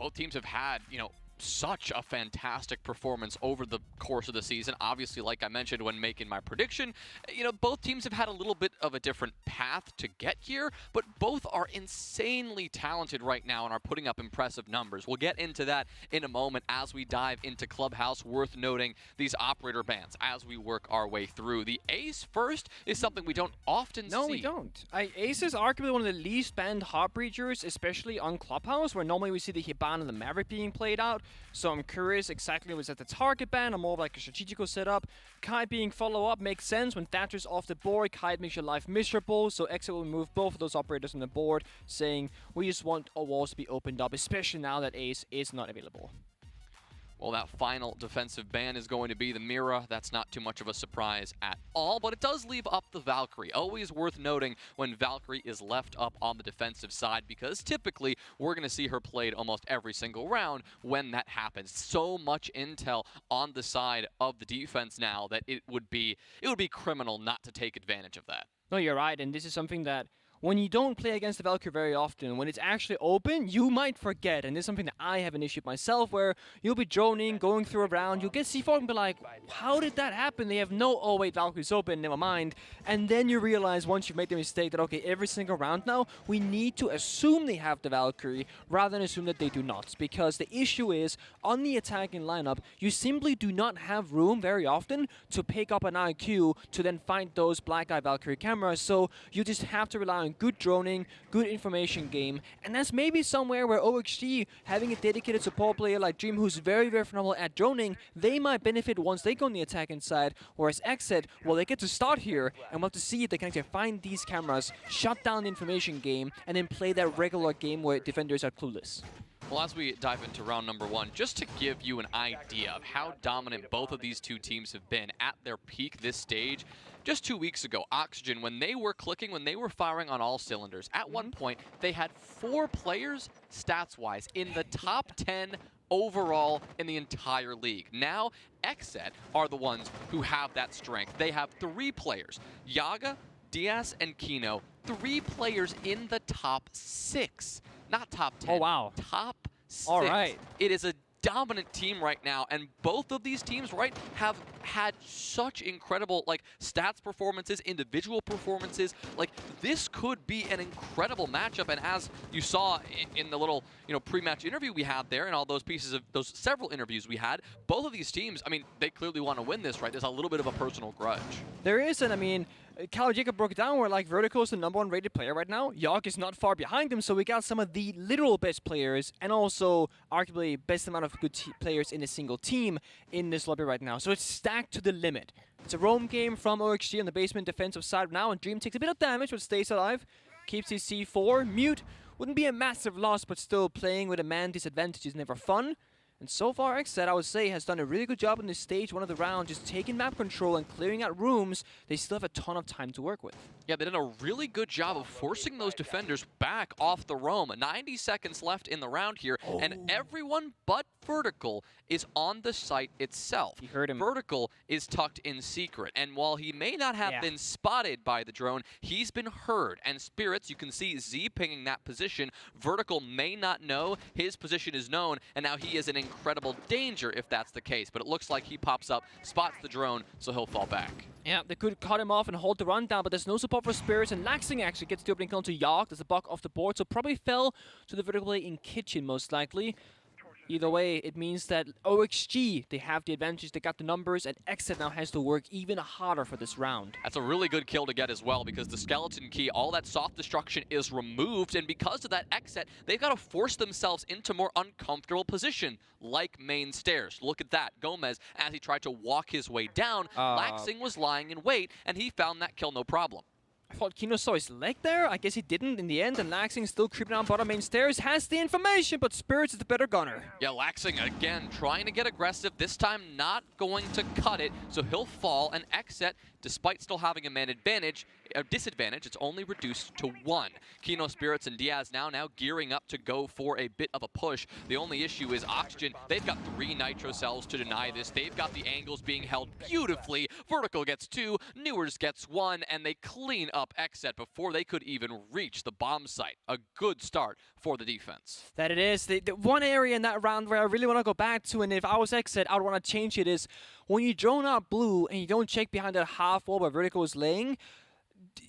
both teams have had, such a fantastic performance over the course of the season. Obviously, like I mentioned when making my prediction, both teams have had a little bit of a different path to get here, but both are insanely talented right now and are putting up impressive numbers. We'll get into that in a moment as we dive into Clubhouse. Worth noting these operator bans as we work our way through. The Ace first is something we don't often see. No, we don't. Ace is arguably one of the least banned Heartbreachers, especially on Clubhouse, where normally we see the Hibana and the Maverick being played out. So I'm curious exactly was that the target ban or more of like a strategical setup. Kite being follow-up makes sense. When Thatcher's off the board, Kite makes your life miserable. So XSET will remove both of those operators on the board, saying we just want our walls to be opened up, especially now that Ace is not available. Well, that final defensive ban is going to be the Mira. That's not too much of a surprise at all, but it does leave up the Valkyrie. Always worth noting when Valkyrie is left up on the defensive side, because typically we're going to see her played almost every single round when that happens. So much intel on the side of the defense now that it would be criminal not to take advantage of that. No, you're right, and this is something that when you don't play against the Valkyrie very often, when it's actually open, you might forget. And this is something that I have an issue with myself, where you'll be droning, going through a round, you'll get C4 and be like, how did that happen? They have no, oh wait, Valkyrie's open, never mind. And then you realize once you've made the mistake that, okay, every single round now, we need to assume they have the Valkyrie rather than assume that they do not. Because the issue is, on the attacking lineup, you simply do not have room very often to pick up an IQ to then find those Black Eye Valkyrie cameras. So you just have to rely on good droning, good information game, and that's maybe somewhere where OXG, having a dedicated support player like Dream, who's very, very phenomenal at droning, they might benefit once they go on the attacking side, whereas XSET, well, they get to start here, and we'll have to see if they can actually find these cameras, shut down the information game, and then play that regular game where defenders are clueless. Well, as we dive into round number one, just to give you an idea of how dominant both of these two teams have been at their peak this stage, just 2 weeks ago, Oxygen, when they were clicking, when they were firing on all cylinders, at one point, they had 4 players, stats-wise, in the top 10 overall in the entire league. Now, XSET are the ones who have that strength. They have 3 players, Yaga, Diaz, and Kino, 3 players in the top 6. Not top 10. Oh, wow. Top 6. All right. It is a dominant team right now, and both of these teams, right, have had such incredible, stats performances, individual performances. This could be an incredible matchup, and as you saw in the little, pre-match interview we had there, and all those pieces of those several interviews we had, both of these teams, I mean, they clearly want to win this, right? There's a little bit of a personal grudge. There is, and I mean, Cal Jacob broke it down where Vertical is the #1 rated player right now. Yogg is not far behind him, so we got some of the literal best players and also arguably best amount of good players in a single team in this lobby right now. So it's stacked to the limit. It's a roam game from OXG on the basement defensive side now, and Dream takes a bit of damage but stays alive. Keeps his C4. Mute wouldn't be a massive loss, but still playing with a man disadvantage is never fun. And so far, XSET, I would say, has done a really good job on this stage, one of the rounds, just taking map control and clearing out rooms. They still have a ton of time to work with. Yeah, they did a really good job of forcing those defenders back off the roam. 90 seconds left in the round here, and everyone but Vertical is on the site itself. You heard him. Vertical is tucked in secret, and while he may not have been spotted by the drone, he's been heard. And Spirits, you can see Z pinging that position. Vertical may not know. His position is known, and now he is in incredible danger if that's the case. But it looks like he pops up, spots the drone, so he'll fall back. Yeah, they could cut him off and hold the run down, but there's no support for Spirits, and Laxing actually gets the opening kill to Yogg. There's a buck off the board, so probably fell to the Vertical play in Kitchen, most likely. Either way, it means that OXG, they have the advantage, they got the numbers, and XSET now has to work even harder for this round. That's a really good kill to get as well, because the skeleton key, all that soft destruction is removed, and because of that XSET, they've got to force themselves into more uncomfortable position, like main stairs. Look at that. Gomez, as he tried to walk his way down, Laxing was lying in wait, and he found that kill no problem. I thought Kino saw his leg there. I guess he didn't in the end, and Laxing still creeping down bottom main stairs, has the information, but Spirits is the better gunner. Yeah, Laxing again trying to get aggressive, this time not going to cut it, so he'll fall, and XSET despite still having a man advantage, a disadvantage, it's only reduced to 1. Kino, Spirits, and Diaz now gearing up to go for a bit of a push. The only issue is Oxygen, they've got 3 Nitro cells to deny this. They've got the angles being held beautifully. Vertical gets 2, Newers gets 1, and they clean up XSET before they could even reach the bomb site. A good start for the defense. That it is. The one area in that round where I really want to go back to, and if I was XSET, I would want to change it, is when you drone out blue and you don't check behind that half wall where Vertical is laying,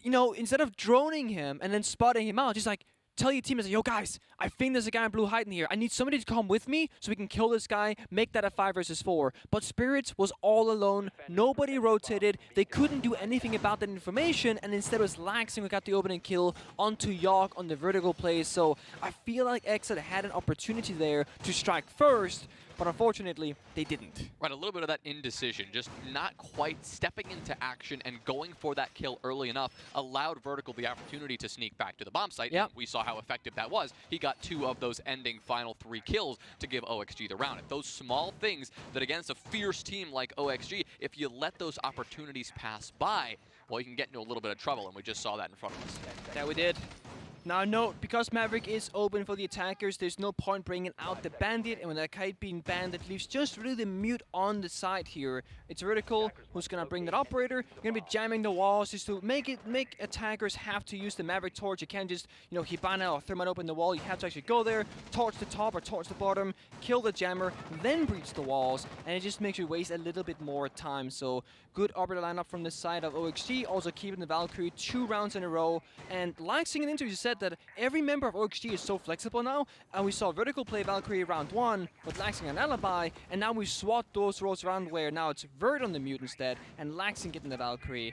you know, instead of droning him and then spotting him out, just like, tell your teammates, yo guys, I think there's a guy in blue hiding here. I need somebody to come with me so we can kill this guy, make that a 5 versus 4. But Spirits was all alone. Nobody rotated. They couldn't do anything about that information, and instead was Laxing who got the opening kill onto York on the vertical play. So I feel like XSET had an opportunity there to strike first, but unfortunately, they didn't. Right, a little bit of that indecision, just not quite stepping into action and going for that kill early enough allowed Vertical the opportunity to sneak back to the bomb site. Yep. We saw how effective that was. He got 2 of those ending final 3 kills to give OXG the round. If those small things that against a fierce team like OXG, if you let those opportunities pass by, well, you can get into a little bit of trouble, and we just saw that in front of us. That we did. Now note, because Maverick is open for the attackers, there's no point bringing out the Bandit, and when that kite being banned, that leaves just really the mute on the side here. It's Vertical who's gonna bring that operator, gonna be jamming the walls just to make attackers have to use the Maverick torch. You can't just, you know, Hibana or Thermite open the wall. You have to actually go there, torch the top or torch the bottom, kill the jammer, then breach the walls, and it just makes you waste a little bit more time. So good operator lineup from the side of OXG, also keeping the Valkyrie 2 rounds in a row. And Laxing in interviews said that every member of OXG is so flexible now, and we saw Vertical play Valkyrie round 1 with Laxing an alibi, and now we swapped those roles around where now it's Vert on the mute instead, and Laxing getting the Valkyrie.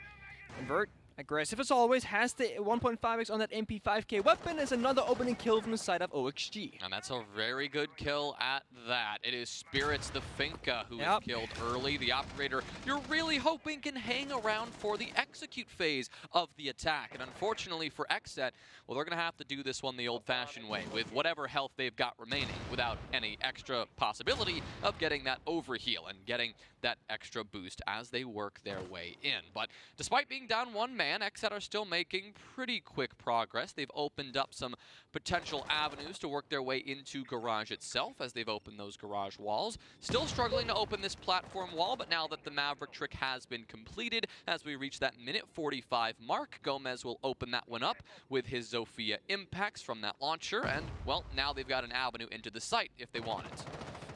And Vert, aggressive as always, has the 1.5x on that MP5K weapon as another opening kill from the side of OXG. And that's a very good kill at that. It is Spirits the Finka who is killed early. The operator, you're really hoping can hang around for the execute phase of the attack. And unfortunately for XSET, well, they're going to have to do this one the old-fashioned way with whatever health they've got remaining without any extra possibility of getting that overheal and getting that extra boost as they work their way in. But despite being down 1 man, XSET are still making pretty quick progress. They've opened up some potential avenues to work their way into Garage itself as they've opened those garage walls. Still struggling to open this platform wall, but now that the Maverick trick has been completed, as we reach that minute 45 mark, Gomez will open that one up with his Zofia impacts from that launcher, and, well, now they've got an avenue into the site if they want it.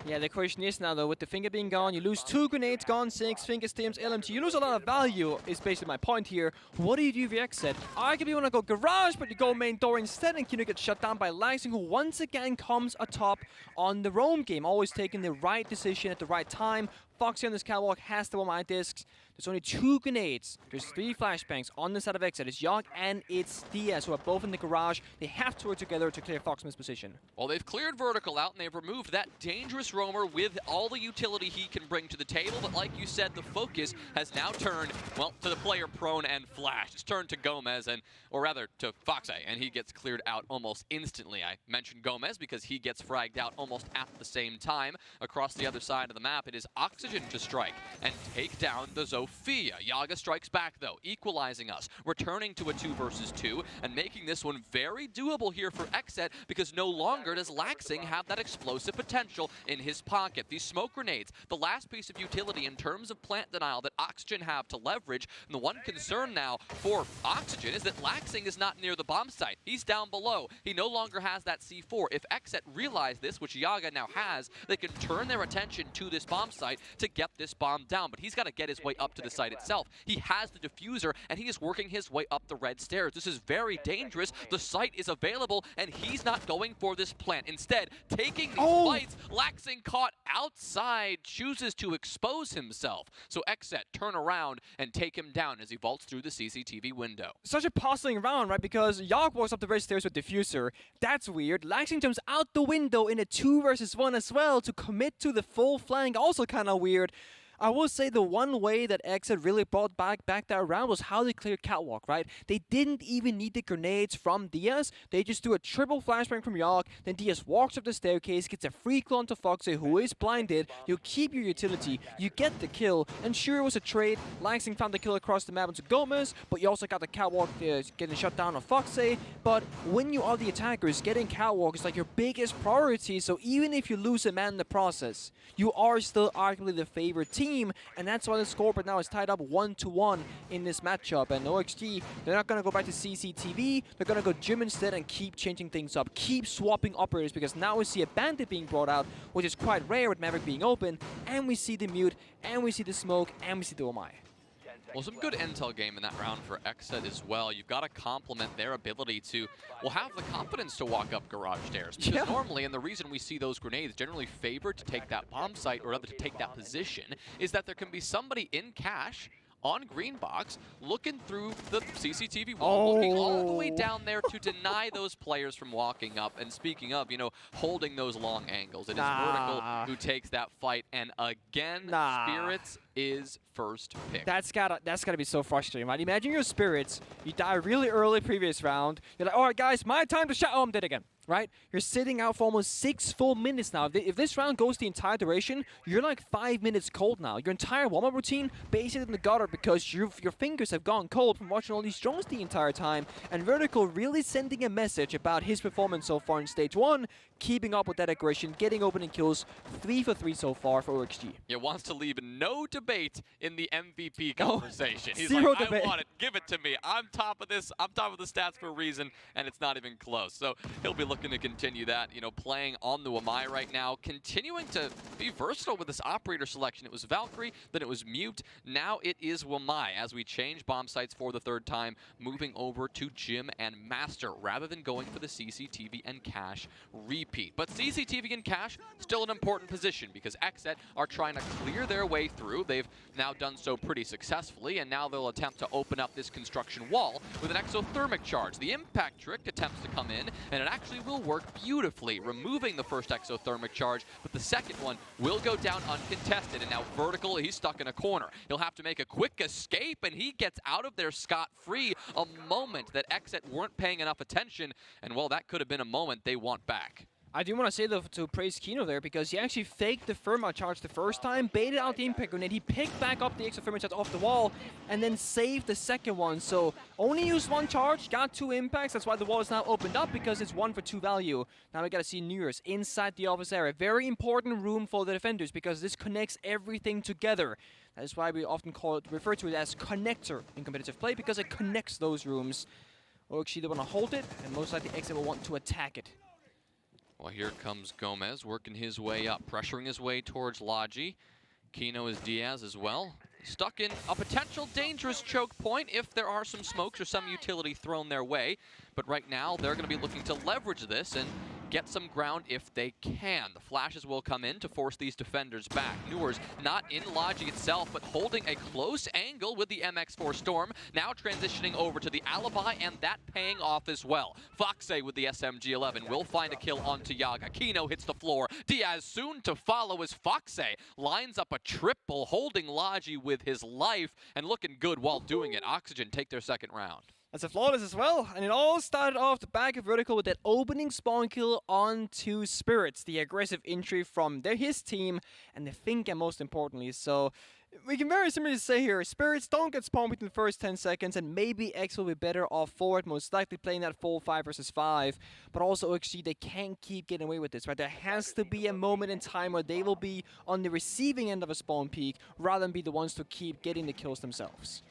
Yeah, the question is now, though, with the finger being gone, you lose 2 grenades, gone 6, finger stems, LMG. You lose a lot of value, is basically my point here. What do you do if you're XSET? Arguably you want to go Garage, but you go main door instead, and Kino gets shut down by Laxing, who once again comes atop on the roam game, always taking the right decision at the right time. Foxy on this catwalk has the 1 discs. There's only 2 grenades. There's 3 flashbangs on the side of XSET. It's Yogg and it's Diaz, who are both in the garage. They have to work together to clear Foxman's position. Well, they've cleared Vertical out, and they've removed that dangerous roamer with all the utility he can bring to the table. But like you said, the focus has now turned, well, to the player prone and flash. It's turned to Gomez, or rather to Foxy, and he gets cleared out almost instantly. I mentioned Gomez because he gets fragged out almost at the same time. Across the other side of the map, it is Oxygen to strike and take down the Zofia. Yaga strikes back, though, equalizing us, returning to a 2 versus 2, and making this one very doable here for XSET, because no longer does Laxing have that explosive potential in his pocket. These smoke grenades, the last piece of utility in terms of plant denial that Oxygen have to leverage, and the one concern now for Oxygen is that Laxing is not near the bomb site. He's down below. He no longer has that C4. If XSET realize this, which Yaga now has, they can turn their attention to this bomb site to get this bomb down, but he's got to get his way up to the site itself. He has the diffuser, and he is working his way up the red stairs. This is very dangerous. The site is available, and he's not going for this plant. Instead, taking these fights, Laxing caught outside, chooses to expose himself. So XSET turn around and take him down as he vaults through the CCTV window. Such a puzzling round, right? Because Yogg walks up the red stairs with diffuser. That's weird. Laxing jumps out the window in a 2 versus 1 as well to commit to the full flank. Also kind of weird. I will say the one way that XSET really brought back that round was how they cleared Catwalk, right? They didn't even need the grenades from Diaz. They just do a triple flashbang from Yogg, then Diaz walks up the staircase, gets a free claw onto Foxy, who is blinded. You keep your utility, you get the kill, and sure it was a trade. Langsing found the kill across the map onto Gomez, but you also got the Catwalk getting shut down on Foxy. But when you are the attackers, getting Catwalk is like your biggest priority, so even if you lose a man in the process, you are still arguably the favorite team, and that's why the scoreboard now is tied up 1-1 in this matchup. And OXG, they're not going to go back to CCTV, they're going to go Gym instead and keep changing things up, keep swapping operators, because now we see a Bandit being brought out, which is quite rare with Maverick being open, and we see the Mute, and we see the Smoke, and we see the Omai. Well, some good intel game in that round for XSET as well. You've got to complement their ability to, well, have the confidence to walk up garage stairs. Because normally, and the reason we see those grenades generally favored to take that bomb site, or rather to take that position, is that there can be somebody in cache on green box, looking through the CCTV wall, looking all the way down there to deny those players from walking up. And speaking of, you know, holding those long angles, it is Vertical who takes that fight. And again, Spirits is first pick. That's gotta be so frustrating, right? Imagine your Spirits, you die really early previous round. You're like, all right, guys, my time to shut. Oh, I'm dead again. Right? You're sitting out for almost 6 full minutes now. If this round goes the entire duration, you're like 5 minutes cold now. Your entire warm-up routine basically in the gutter because your fingers have gone cold from watching all these drones the entire time. And Vertical really sending a message about his performance so far in Stage 1, keeping up with that aggression, getting opening kills, 3 for 3 so far for OXG. Yeah, wants to leave no debate in the MVP conversation. He's Zero like, debate. I want it, give it to me. I'm top of this, I'm top of the stats for a reason, and it's not even close. So he'll be looking to continue that, you know, playing on the Wamai right now, continuing to be versatile with this operator selection. It was Valkyrie, then it was Mute, now it is Wamai as we change bomb sites for the 3rd time, moving over to Gym and Master rather than going for the CCTV and Cache repeat. But CCTV and Cache, still an important position because XSET are trying to clear their way through. They've now done so pretty successfully, and now they'll attempt to open up this construction wall with an exothermic charge. The impact trick attempts to come in, and it actually will work beautifully, removing the first exothermic charge, but the second one will go down uncontested. And now Vertical, he's stuck in a corner. He'll have to make a quick escape, and he gets out of there scot-free. A moment that XSET weren't paying enough attention, and well, that could have been a moment they want back. I do want to say, though, to praise Kino there, because he actually faked the Therma charge the first time, baited out the impact grenade, he picked back up the exothermic charge off the wall, and then saved the second one. So only used 1 charge, got 2 impacts. That's why the wall is now opened up, because it's 1 for 2 value. Now we got to see New Year's inside the office area. Very important room for the defenders, because this connects everything together. That is why we often refer to it as connector in competitive play, because it connects those rooms. OXG, they want to hold it, and most likely XSET will want to attack it. Well, here comes Gomez working his way up, pressuring his way towards Logi. Kino is Diaz as well. Stuck in a potential dangerous choke point if there are some smokes or some utility thrown their way. But right now, they're going to be looking to leverage this and get some ground if they can. The flashes will come in to force these defenders back. Newer's not in Logi itself, but holding a close angle with the MX4 Storm. Now transitioning over to the Alibi, and that paying off as well. Foxe with the SMG-11 will find a kill onto Yaga. Kino hits the floor. Diaz soon to follow as Foxe lines up a triple, holding Logi with his life, and looking good while doing it. Oxygen take their 2nd round. That's a flawless as well, and it all started off the back of Vertical with that opening spawn kill onto Spirits, the aggressive entry from his team, and the think, and most importantly, so we can very simply say here, Spirits don't get spawned within the first 10 seconds, and maybe X will be better off forward, most likely playing that full 5 versus 5, but also OXG, they can't keep getting away with this, right? There has to be a moment in time where they will be on the receiving end of a spawn peak, rather than be the ones to keep getting the kills themselves.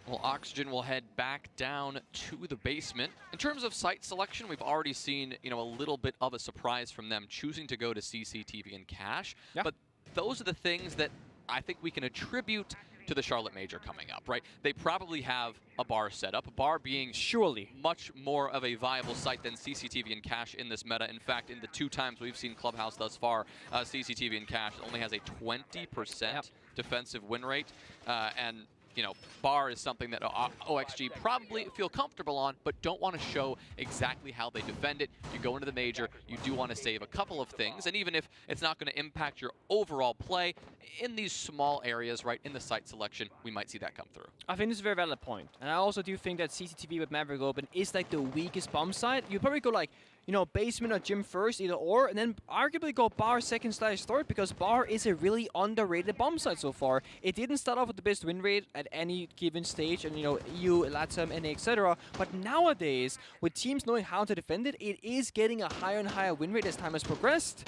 Well, Oxygen will head back down to the basement. In terms of site selection, we've already seen, you know, a little bit of a surprise from them choosing to go to CCTV and Cache. Yeah. But those are the things that I think we can attribute to the Charlotte Major coming up, right? They probably have a bar set up, a bar being surely much more of a viable site than CCTV and Cache in this meta. In fact, in the 2 times we've seen Clubhouse thus far, CCTV and Cache only has a 20% defensive win rate. And you know, bar is something that OXG probably feel comfortable on, but don't want to show exactly how they defend it. You go into the major, you do want to save a couple of things, and even if it's not going to impact your overall play, in these small areas, right, in the site selection, we might see that come through. I think this is a very valid point. And I also do think that CCTV with Maverick Open is like the weakest bomb site. You'd probably go like, you know, basement or gym first, either or, and then arguably go bar second/third, because bar is a really underrated bomb site so far. It didn't start off with the best win rate at any given stage, and you know, EU, LATAM, NA, etc. But nowadays, with teams knowing how to defend it, it is getting a higher and higher win rate as time has progressed.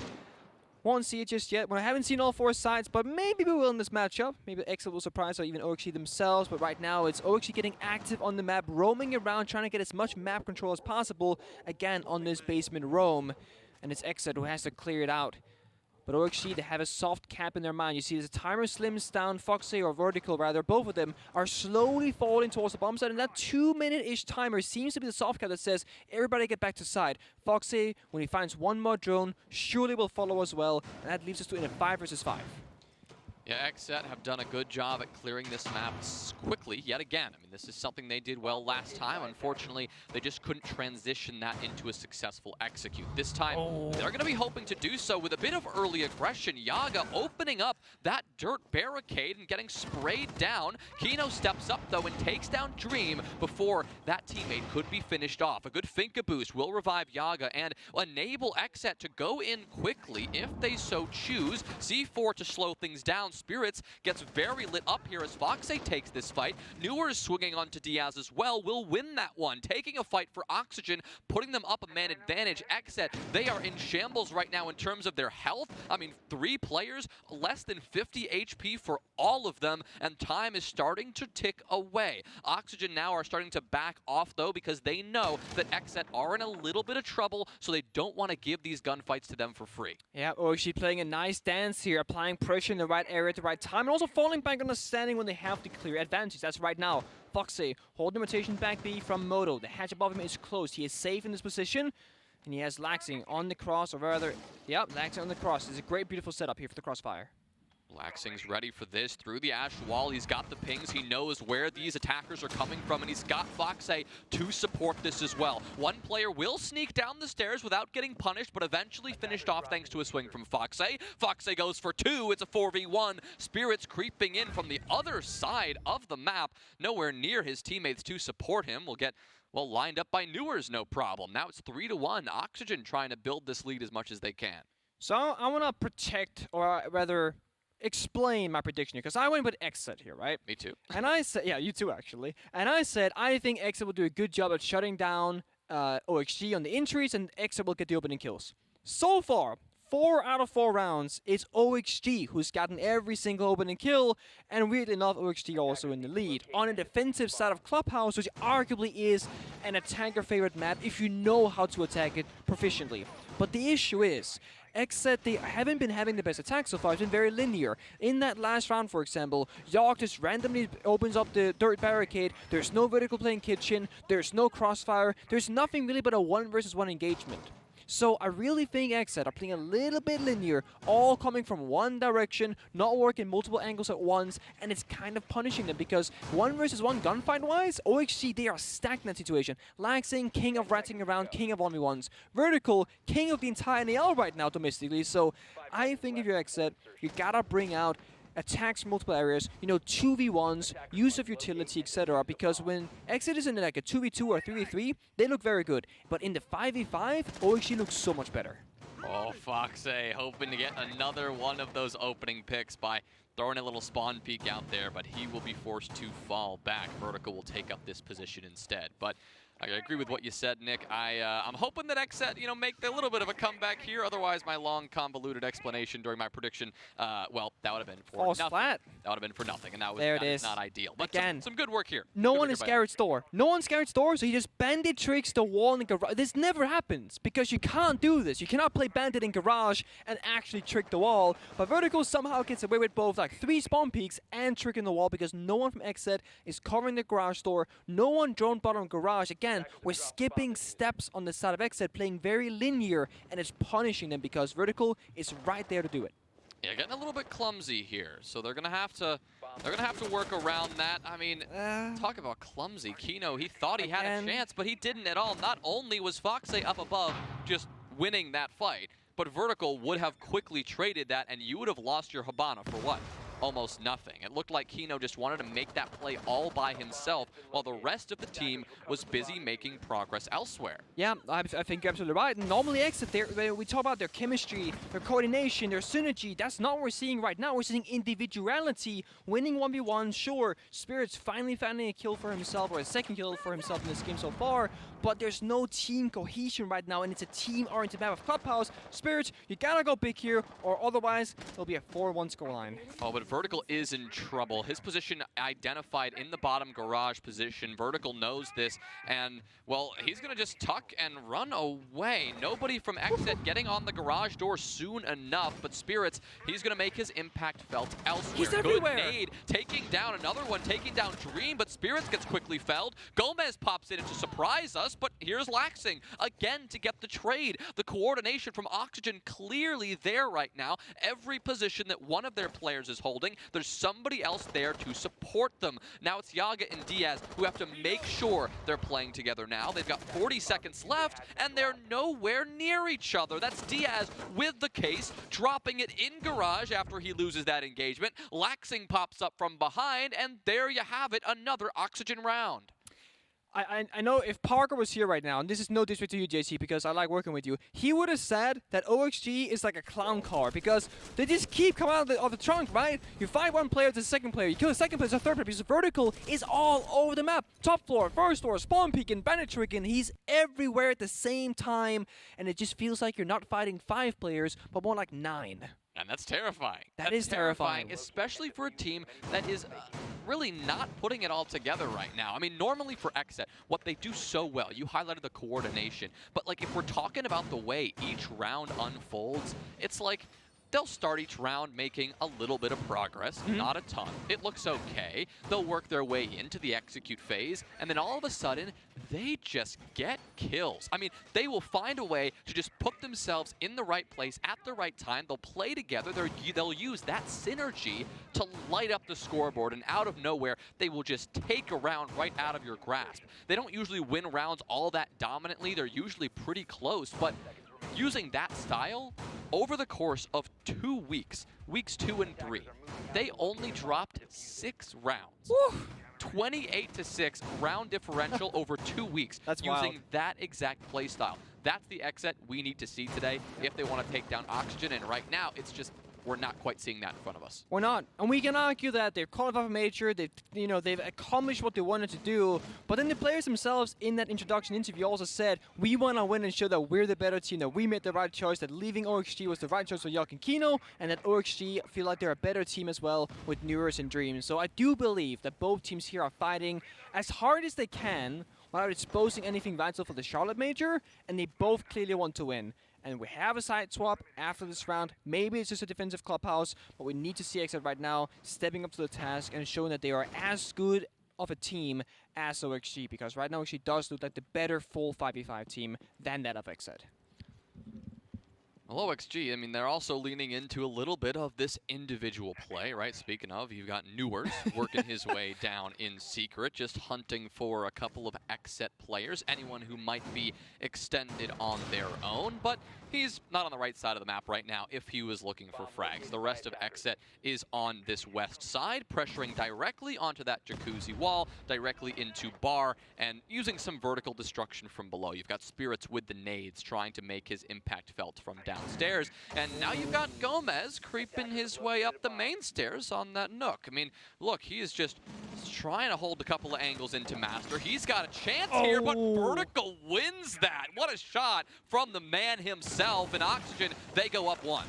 Won't see it just yet. Well, I haven't seen all 4 sides, but maybe we will in this matchup. Maybe XSET will surprise or even OXG themselves, but right now it's OXG getting active on the map, roaming around, trying to get as much map control as possible, again, on this basement roam. And it's XSET who has to clear it out. But OXG, they have a soft cap in their mind. You see the timer slims down, Foxy, or Vertical rather, both of them are slowly falling towards the bomb site, and that 2-minute-ish timer seems to be the soft cap that says, everybody get back to side. Foxy, when he finds one more drone, surely will follow as well, and that leaves us to in a 5 versus 5. Yeah, XSET have done a good job at clearing this map quickly, yet again. I mean, this is something they did well last time. Unfortunately, they just couldn't transition that into a successful execute. This time, they're going to be hoping to do so with a bit of early aggression. Yaga opening up that dirt barricade and getting sprayed down. Kino steps up, though, and takes down Dream before that teammate could be finished off. A good Finka boost will revive Yaga and enable XSET to go in quickly if they so choose. C4 to slow things down. Spirits gets very lit up here as Foxy takes this fight. Newer is swinging onto Diaz as well, will win that one, taking a fight for Oxygen, putting them up a man advantage. XSET, they are in shambles right now in terms of their health. I mean, 3 players, less than 50 HP for all of them, and time is starting to tick away. Oxygen now are starting to back off, though, because they know that XSET are in a little bit of trouble, so they don't want to give these gunfights to them for free. Yeah, OXG playing a nice dance here, applying pressure in the right area at the right time, and also falling back on the standing when they have the clear advantage. That's right now. Foxy holding rotation back B from Moto. The hatch above him is closed. He is safe in this position, and he has Laxing on the cross, or rather, yep, Laxing on the cross. It's a great, beautiful setup here for the crossfire. Laxing's ready for this through the ash wall. He's got the pings. He knows where these attackers are coming from, and he's got Foxy to support this as well. One player will sneak down the stairs without getting punished, but eventually finished off thanks to a swing from Foxy. Foxy goes for 2. It's a 4v1. Spirits creeping in from the other side of the map. Nowhere near his teammates to support him. Will get, well, lined up by Newers, no problem. Now it's 3-1. Oxygen trying to build this lead as much as they can. So I want to protect, or rather, explain my prediction here, because I went with XSET here, right? Me too. And I said, yeah, you too, actually. And I said, I think XSET will do a good job at shutting down OXG on the entries, and XSET will get the opening kills. So far, 4 out of 4 rounds, it's OXG who's gotten every single opening kill, and weirdly enough, OXG also in the lead. On a defensive side of Clubhouse, which arguably is an attacker favorite map if you know how to attack it proficiently. But the issue is, XSET, they haven't been having the best attack so far. It's been very linear. In that last round, for example, York just randomly opens up the dirt barricade. There's no vertical playing kitchen. There's no crossfire. There's nothing really but a 1 versus 1 engagement. So I really think XSET are playing a little bit linear, all coming from one direction, not working multiple angles at once, and it's kind of punishing them because 1 versus 1 gunfight-wise, OXG, they are stacked in that situation. Laxing, king of ratting around, king of 1v1s. Vertical, king of the entire NAL right now domestically, so I think if you're XSET, you gotta bring out attacks from multiple areas, you know, 2v1s, use of utility, etc. Because when XSET is in like a 2v2 or 3v3, they look very good. But in the 5v5, OXG looks so much better. Oh, Foxy hoping to get another one of those opening picks by throwing a little spawn peek out there, but he will be forced to fall back. Vertical will take up this position instead. But I agree with what you said, Nick. I'm hoping that XSET, you know, make a little bit of a comeback here. Otherwise, my long, convoluted explanation during my prediction, well, that would have been for falls nothing. flat. That would have been for nothing, and that was there it is. Not ideal. But again, some good work here. No one is Garrett's door. No one's Garrett's door, so he just bandit tricks the wall in garage. This never happens because you can't do this. You cannot play bandit in garage and actually trick the wall. But Vertical somehow gets away with both like 3 spawn peaks and tricking the wall because no one from XSET is covering the garage door. No one drone bottom garage. Again, we're skipping steps on the side of XSET, playing very linear, and it's punishing them because Vertical is right there to do it. Yeah, getting a little bit clumsy here, so they're gonna have to work around that. I mean, talk about clumsy. Kino, he thought he had a chance, but he didn't at all. Not only was Foxe up above just winning that fight, but Vertical would have quickly traded that, and you would have lost your Hibana for what? Almost nothing. It looked like Kino just wanted to make that play all by himself while the rest of the team was busy making progress elsewhere. Yeah, I think you're absolutely right. And normally XSET, we talk about their chemistry, their coordination, their synergy. That's not what we're seeing right now. We're seeing individuality, winning 1v1. Sure, Spirit's finally finding a kill for himself, or a second kill for himself in this game so far, but there's no team cohesion right now, and it's a team-oriented map of Clubhouse. Spirit, you gotta go big here, or otherwise it'll be a 4-1 scoreline. Oh, but Vertical is in trouble. His position identified in the bottom garage position. Vertical knows this, and, well, he's going to just tuck and run away. Nobody from XSET getting on the garage door soon enough, but Spirits, he's going to make his impact felt elsewhere. He's everywhere. Good nade, taking down another one, taking down Dream, but Spirits gets quickly felled. Gomez pops in to surprise us, but here's Laxing again to get the trade. The coordination from Oxygen clearly there right now. Every position that one of their players is holding, there's somebody else there to support them. Now it's Yaga and Diaz who have to make sure they're playing together now. They've got 40 seconds left, and they're nowhere near each other. That's Diaz with the case, dropping it in garage after he loses that engagement. Laxing pops up from behind, and there you have it, another Oxygen round. I know if Parker was here right now, and this is no disrespect to you, JC, because I like working with you, he would have said that OXG is like a clown car, because they just keep coming out of the trunk, right? You fight one player, it's the second player. You kill the second player, it's the third player, because Vertical is all over the map. Top floor, first floor, spawn peeking, bandit tricking. He's everywhere at the same time, and it just feels like you're not fighting 5 players, but more like 9. And that's terrifying. That is terrifying. Especially for a team that is really not putting it all together right now. I mean, normally for XSET, what they do so well, you highlighted the coordination, but like if we're talking about the way each round unfolds, it's like they'll start each round making a little bit of progress, not a ton. It looks okay. They'll work their way into the execute phase, and then all of a sudden, they just get kills. I mean, they will find a way to just put themselves in the right place at the right time. They'll play together. They'll use that synergy to light up the scoreboard, and out of nowhere, they will just take a round right out of your grasp. They don't usually win rounds all that dominantly. They're usually pretty close, but using that style over the course of 2 weeks, weeks 2 and 3, they only dropped 6 rounds. Woo. 28-6 round differential over 2 weeks. That's using wild. that exact play style. That's the XSET we need to see today if they want to take down Oxygen, and right now it's just we're not quite seeing that in front of us. We're not, and we can argue that they've qualified for major, they've accomplished what they wanted to do, but then the players themselves in that introduction interview also said, we want to win and show that we're the better team, that we made the right choice, that leaving OXG was the right choice for Yawk and Kino, and that OXG feel like they're a better team as well with Neurus and Dreams. So I do believe that both teams here are fighting as hard as they can without exposing anything vital for the Charlotte major, and they both clearly want to win. And we have a side swap after this round. Maybe it's just a defensive Clubhouse, but we need to see XSET right now stepping up to the task and showing that they are as good of a team as OXG, because right now OXG does look like the better full 5v5 team than that of XSET. Well, OXG, I mean, they're also leaning into a little bit of this individual play, right? Speaking of, you've got Newers working his way down in secret, just hunting for a couple of XSET players, anyone who might be extended on their own, but he's not on the right side of the map right now if he was looking for frags. The rest of XSET is on this west side, pressuring directly onto that jacuzzi wall, directly into bar, and using some vertical destruction from below. You've got Spirits with the nades trying to make his impact felt from downstairs, and now you've got Gomez creeping his way up the main stairs on that Nook. I mean, look, he is just trying to hold a couple of angles into Master. He's got a chance here, but Vertical wins that. What a shot from the man himself. And Oxygen, they go up 1.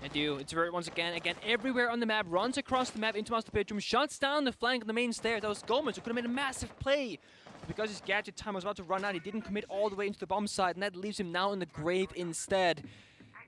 They do. It's very, once again, everywhere on the map, runs across the map into Master Bedroom, shuts down the flank of the main stairs. That was Gomez who could have made a massive play. Because his gadget time was about to run out, he didn't commit all the way into the bomb side, and that leaves him now in the grave instead.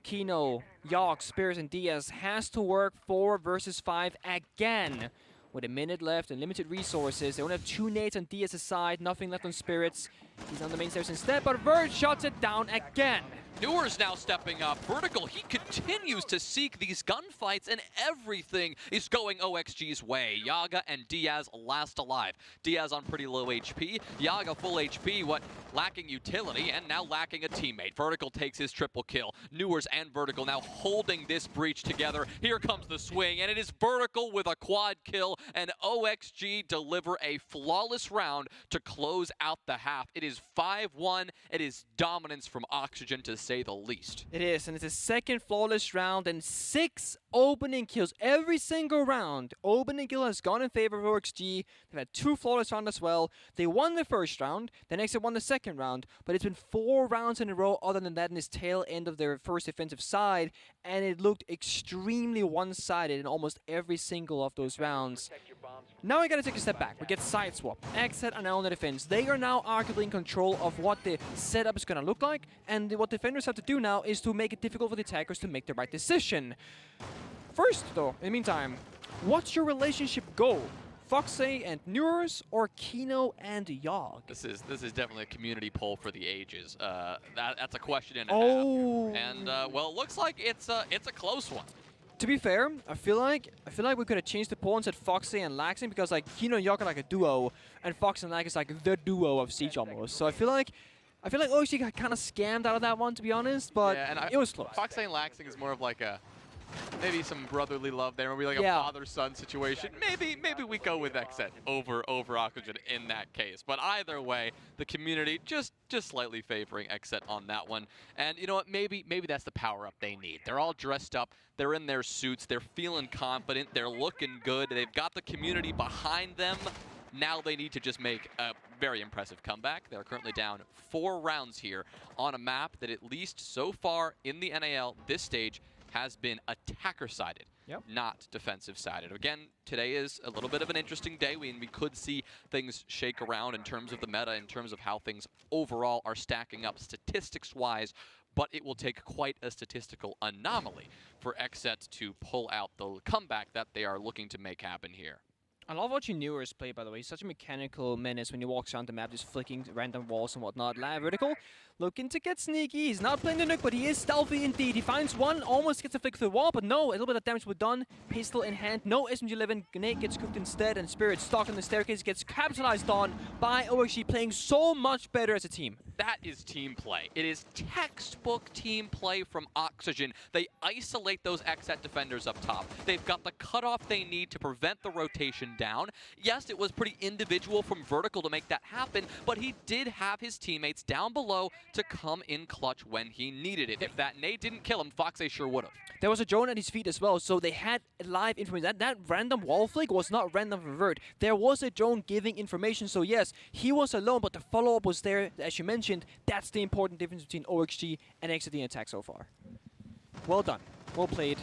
Kino, Yawk, Spears, and Diaz has to work 4 versus 5 again. With a minute left and limited resources, they only have 2 nades on Diaz's side, nothing left on Spirits. He's on the main stairs instead, but Vert shuts it down again. Newer's now stepping up. Vertical, he continues to seek these gunfights, and everything is going OXG's way. Yaga and Diaz last alive. Diaz on pretty low HP. Yaga full HP, lacking utility, and now lacking a teammate. Vertical takes his triple kill. Newers and Vertical now holding this breach together. Here comes the swing, and it is Vertical with a quad kill, and OXG deliver a flawless round to close out the half. It is 5-1. It is dominance from Oxygen, to say the least. It is, and it's a second flawless round and 6 opening kills every single round. Opening kill has gone in favor of OXG. They've had 2 flawless rounds as well. They won the first round, then Exit won the second round, but it's been 4 rounds in a row other than that in this tail end of their first defensive side, and it looked extremely one-sided in almost every single of those rounds. Now we gotta take a step back. We get side swap. XSET are now on the defense. They are now arguably in control of what the setup is gonna look like, and what defenders have to do now is to make it difficult for the attackers to make the right decision. First, though, in the meantime, what's your relationship goal? Foxy and Newers or Kino and Yogg? This is definitely a community poll for the ages. That's a question and a half. And well, it looks like it's a close one. To be fair, I feel like we could have changed the poll and said Foxy and Laxing, because like Kino and Yogg are like a duo, and Fox and Lax is like the duo of Siege almost. So I feel like OXG got kind of scammed out of that one, to be honest, but yeah, and it was close. Foxy and Laxing is more of like a maybe some brotherly love there, maybe like a father-son situation. Maybe we go with XSET over Oxygen in that case. But either way, the community just slightly favoring XSET on that one. And you know what? Maybe that's the power-up they need. They're all dressed up. They're in their suits. They're feeling confident. They're looking good. They've got the community behind them. Now they need to just make a very impressive comeback. They're currently down 4 rounds here on a map that, at least so far in the NAL this stage, has been attacker-sided, not defensive-sided. Again, today is a little bit of an interesting day. We could see things shake around in terms of the meta, in terms of how things overall are stacking up statistics-wise, but it will take quite a statistical anomaly for XSET to pull out the comeback that they are looking to make happen here. I love watching Newers play, by the way. He's such a mechanical menace when he walks around the map, just flicking random walls and whatnot. Vertical, looking to get sneaky. He's not playing the nuke, but he is stealthy indeed. He finds one, almost gets a flick through the wall, but no, a little bit of damage was done. Pistol in hand, no SMG-11. Grenade gets cooked instead, and Spirit stuck on the staircase gets capitalized on by OXG, playing so much better as a team. That is team play. It is textbook team play from Oxygen. They isolate those XSET defenders up top. They've got the cutoff they need to prevent the rotation down. Yes, it was pretty individual from Vertical to make that happen, but he did have his teammates down below to come in clutch when he needed it. If that nade didn't kill him, Foxy sure would have. There was a drone at his feet as well, so they had live information. That random wall flick was not random from Vert. There was a drone giving information, so yes, he was alone, but the follow-up was there, as you mentioned. That's the important difference between OXG and XSET in attack so far. Well done. Well played.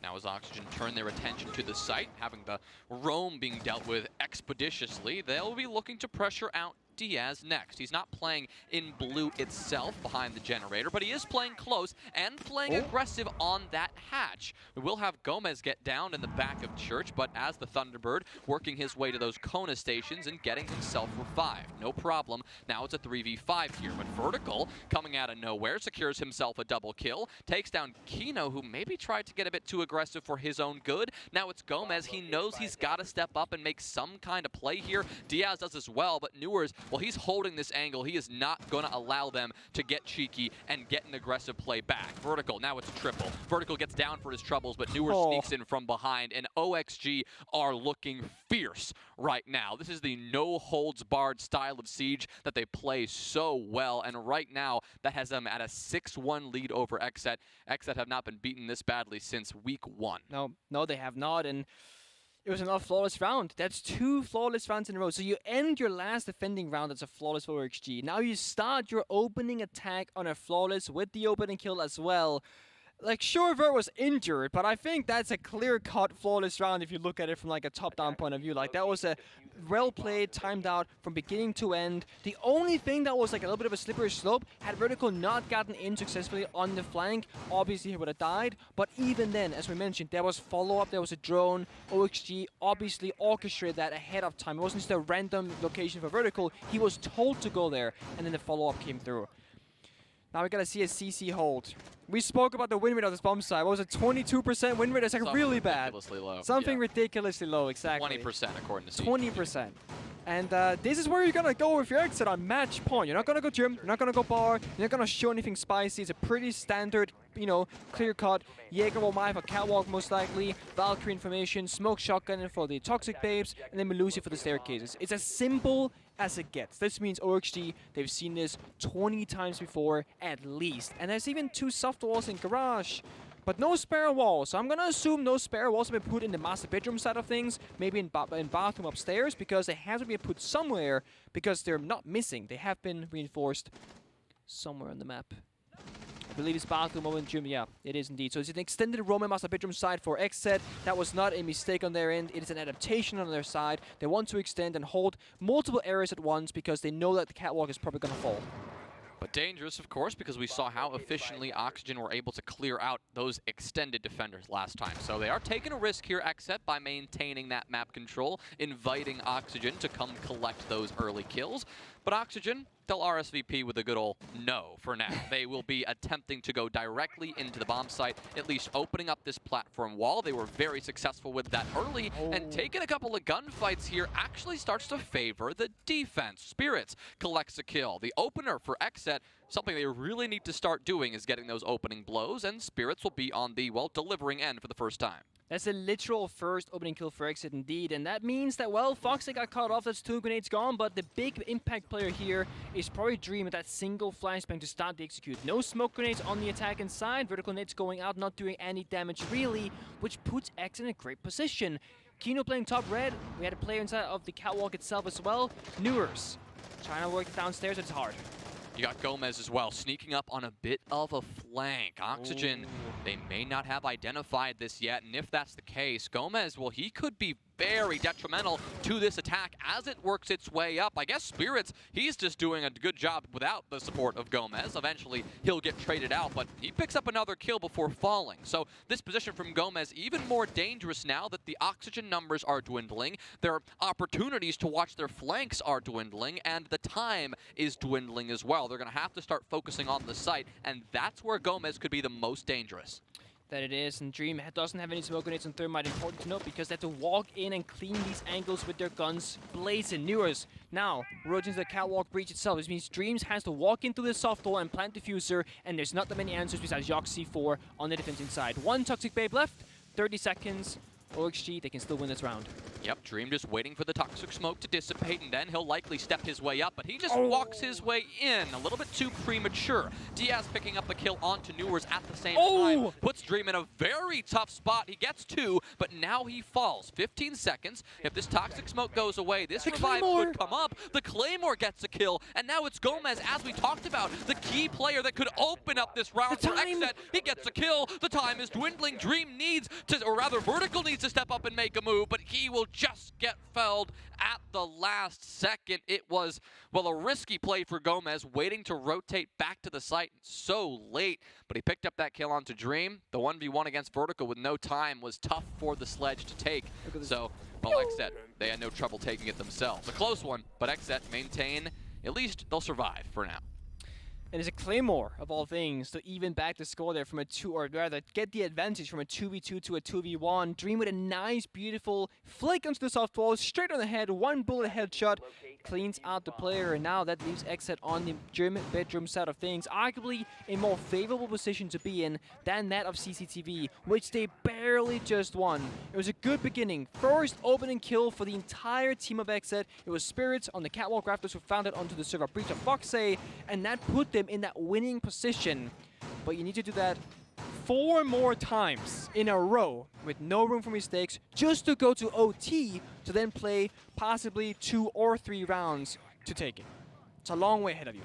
Now as Oxygen turn their attention to the site, having the roam being dealt with expeditiously, they'll be looking to pressure out Diaz next. He's not playing in blue itself behind the generator, but he is playing close and playing aggressive on that hatch. We will have Gomez get down in the back of Church, but as the Thunderbird, working his way to those Kona stations and getting himself revived. No problem. Now it's a 3v5 here, but Vertical, coming out of nowhere, secures himself a double kill, takes down Kino, who maybe tried to get a bit too aggressive for his own good. Now it's Gomez. He knows he's got to step up and make some kind of play here. Diaz does as well, but Newers, well, he's holding this angle. He is not going to allow them to get cheeky and get an aggressive play back. Vertical, now it's a triple. Vertical gets down for his troubles, but Newers sneaks in from behind, and OXG are looking fierce right now. This is the no-holds-barred style of Siege that they play so well, and right now, that has them at a 6-1 lead over XSET. XSET have not been beaten this badly since week 1. No, they have not, and it was another flawless round. That's 2 flawless rounds in a row. So you end your last defending round as a flawless for OXG. Now you start your opening attack on a flawless with the opening kill as well. Like, sure, Vert was injured, but I think that's a clear-cut, flawless round if you look at it from like a top-down point of view. Like, that was a well-played, timed out from beginning to end. The only thing that was like a little bit of a slippery slope, had Vertical not gotten in successfully on the flank, obviously he would have died. But even then, as we mentioned, there was follow-up, there was a drone. OXG obviously orchestrated that ahead of time. It wasn't just a random location for Vertical. He was told to go there, and then the follow-up came through. Now we gotta see a CC hold. We spoke about the win rate of this bomb site. What was it, 22% win rate? That's like Something really bad. ridiculously low. Something Yeah. ridiculously low, exactly. 20% according to CG. 20%. And this is where you're gonna go with your exit on match point. You're not gonna go gym, you're not gonna go bar, you're not gonna show anything spicy. It's a pretty standard, you know, clear cut. Jaeger will have a catwalk most likely, Valkyrie information, smoke shotgun for the toxic babes, and then Melusi for the staircases. It's as simple as it gets. This means OXG, they've seen this 20 times before at least. And there's even 2 soft walls in garage. But no spare walls, so I'm gonna assume no spare walls have been put in the master bedroom side of things, maybe in bathroom upstairs, because they have to be put somewhere, because they're not missing. They have been reinforced somewhere on the map. I believe it's bathroom over in gym. Yeah, it is indeed. So it's an extended Roman master bedroom side for XSET. That was not a mistake on their end. It is an adaptation on their side. They want to extend and hold multiple areas at once because they know that the catwalk is probably gonna fall. But dangerous, of course, because we saw how efficiently Oxygen were able to clear out those extended defenders last time. So they are taking a risk here, XSET, by maintaining that map control, inviting Oxygen to come collect those early kills. But Oxygen, they'll RSVP with a good ol' no for now. They will be attempting to go directly into the bomb site, at least opening up this platform wall. They were very successful with that early, and taking a couple of gunfights here actually starts to favor the defense. Spirits collects a kill. The opener for XSET, something they really need to start doing is getting those opening blows, and Spirits will be on the, well, delivering end for the first time. That's a literal first opening kill for XSET indeed, and that means that, well, Foxy got caught off, that's 2 grenades gone, but the big impact player here is probably Dream with that single flashbang to start the execute. No smoke grenades on the attack inside, vertical nades going out, not doing any damage really, which puts X in a great position. Kino playing top red, we had a player inside of the catwalk itself as well. Newers trying to work downstairs, it's hard. You got Gomez as well, sneaking up on a bit of a flank. Oxygen, they may not have identified this yet, and if that's the case, Gomez, well, he could be very detrimental to this attack as it works its way up. I guess Spirits, he's just doing a good job without the support of Gomez. Eventually, he'll get traded out, but he picks up another kill before falling. So this position from Gomez, even more dangerous now that the Oxygen numbers are dwindling, their opportunities to watch their flanks are dwindling, and the time is dwindling as well. They're going to have to start focusing on the site, and that's where Gomez could be the most dangerous. That it is, and Dream doesn't have any smoke grenades on Thermite, important to note, because they have to walk in and clean these angles with their guns blazing. Newers now rotating the catwalk breach itself. This means Dreams has to walk into the soft wall and plant diffuser, and there's not that many answers besides Yox C4 on the defense inside. 1 toxic babe left, 30 seconds. OXG, they can still win this round. Yep, Dream just waiting for the toxic smoke to dissipate, and then he'll likely step his way up, but he just walks his way in, a little bit too premature. Diaz picking up a kill onto Newers at the same time, puts Dream in a very tough spot. He gets 2, but now he falls. 15 seconds. If this toxic smoke goes away, this revive could come up. The Claymore gets a kill, and now it's Gomez, as we talked about, the key player that could open up this round for XSET. He gets a kill. The time is dwindling. Dream needs to, or rather Vertical needs to step up and make a move, but he will just get felled at the last second. It was, well, a risky play for Gomez, waiting to rotate back to the site so late, but he picked up that kill onto Dream. The 1v1 against Vertical with no time was tough for the Sledge to take. So, well, XSET, they had no trouble taking it themselves. A close one, but XSET maintain, at least they'll survive for now. And it's a Claymore, of all things, to even back the score there from a 2, or rather, get the advantage from a 2v2 to a 2v1. Dream with a nice, beautiful flick onto the soft wall, straight on the head, 1 bullet headshot, cleans out the player, and now that leaves XSET on the German bedroom side of things, arguably a more favorable position to be in than that of CCTV, which they barely just won. It was a good beginning. First opening kill for the entire team of XSET. It was Spirits on the catwalk rafters who found it onto the server breach of Foxy, and that put them in that winning position. But you need to do that 4 more times in a row with no room for mistakes, just to go to OT to then play possibly 2 or 3 rounds to take it. It's a long way ahead of you.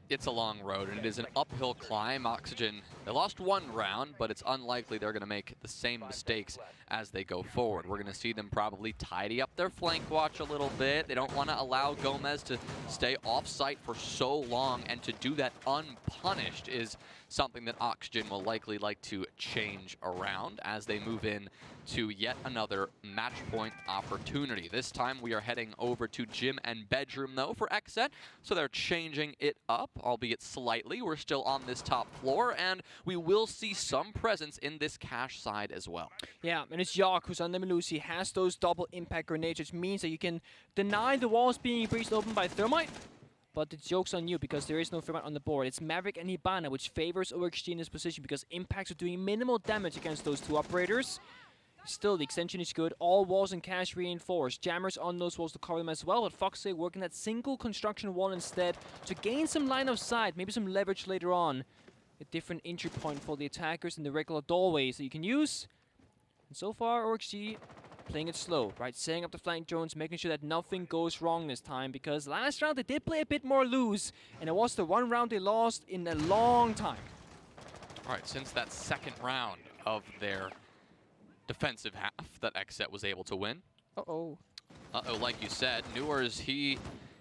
It's a long road, and it is an uphill climb. Oxygen, They lost one round, but it's unlikely they're going to make the same mistakes as they go forward. We're going to see them probably tidy up their flank watch a little bit. They don't want to allow Gomez to stay off-site for so long, and to do that unpunished is something that Oxygen will likely like to change around as they move in to yet another match point opportunity. This time we are heading over to gym and bedroom though for XSET, so they're changing it up, albeit slightly. We're still on this top floor, and we will see some presence in this cache side as well. Yeah, and it's Yark who's on the Melusi, has those double impact grenades, which means that you can deny the walls being breached open by Thermite. But the joke's on you because there is no Thermite on the board. It's Maverick and Hibana, which favors OXG in this position because impacts are doing minimal damage against those two operators. Still, the extension is good. All walls and cache reinforced. Jammers on those walls to cover them as well, but Foxy working that single construction wall instead to gain some line of sight, maybe some leverage later on. A different entry point for the attackers in the regular doorways that you can use. And so far, OXG playing it slow, right? Setting up the flank drones, making sure that nothing goes wrong this time, because last round they did play a bit more loose, and it was the one round they lost in a long time. All right, since that second round of their defensive half that XSET was able to win. Uh-oh. Like you said, Newers, he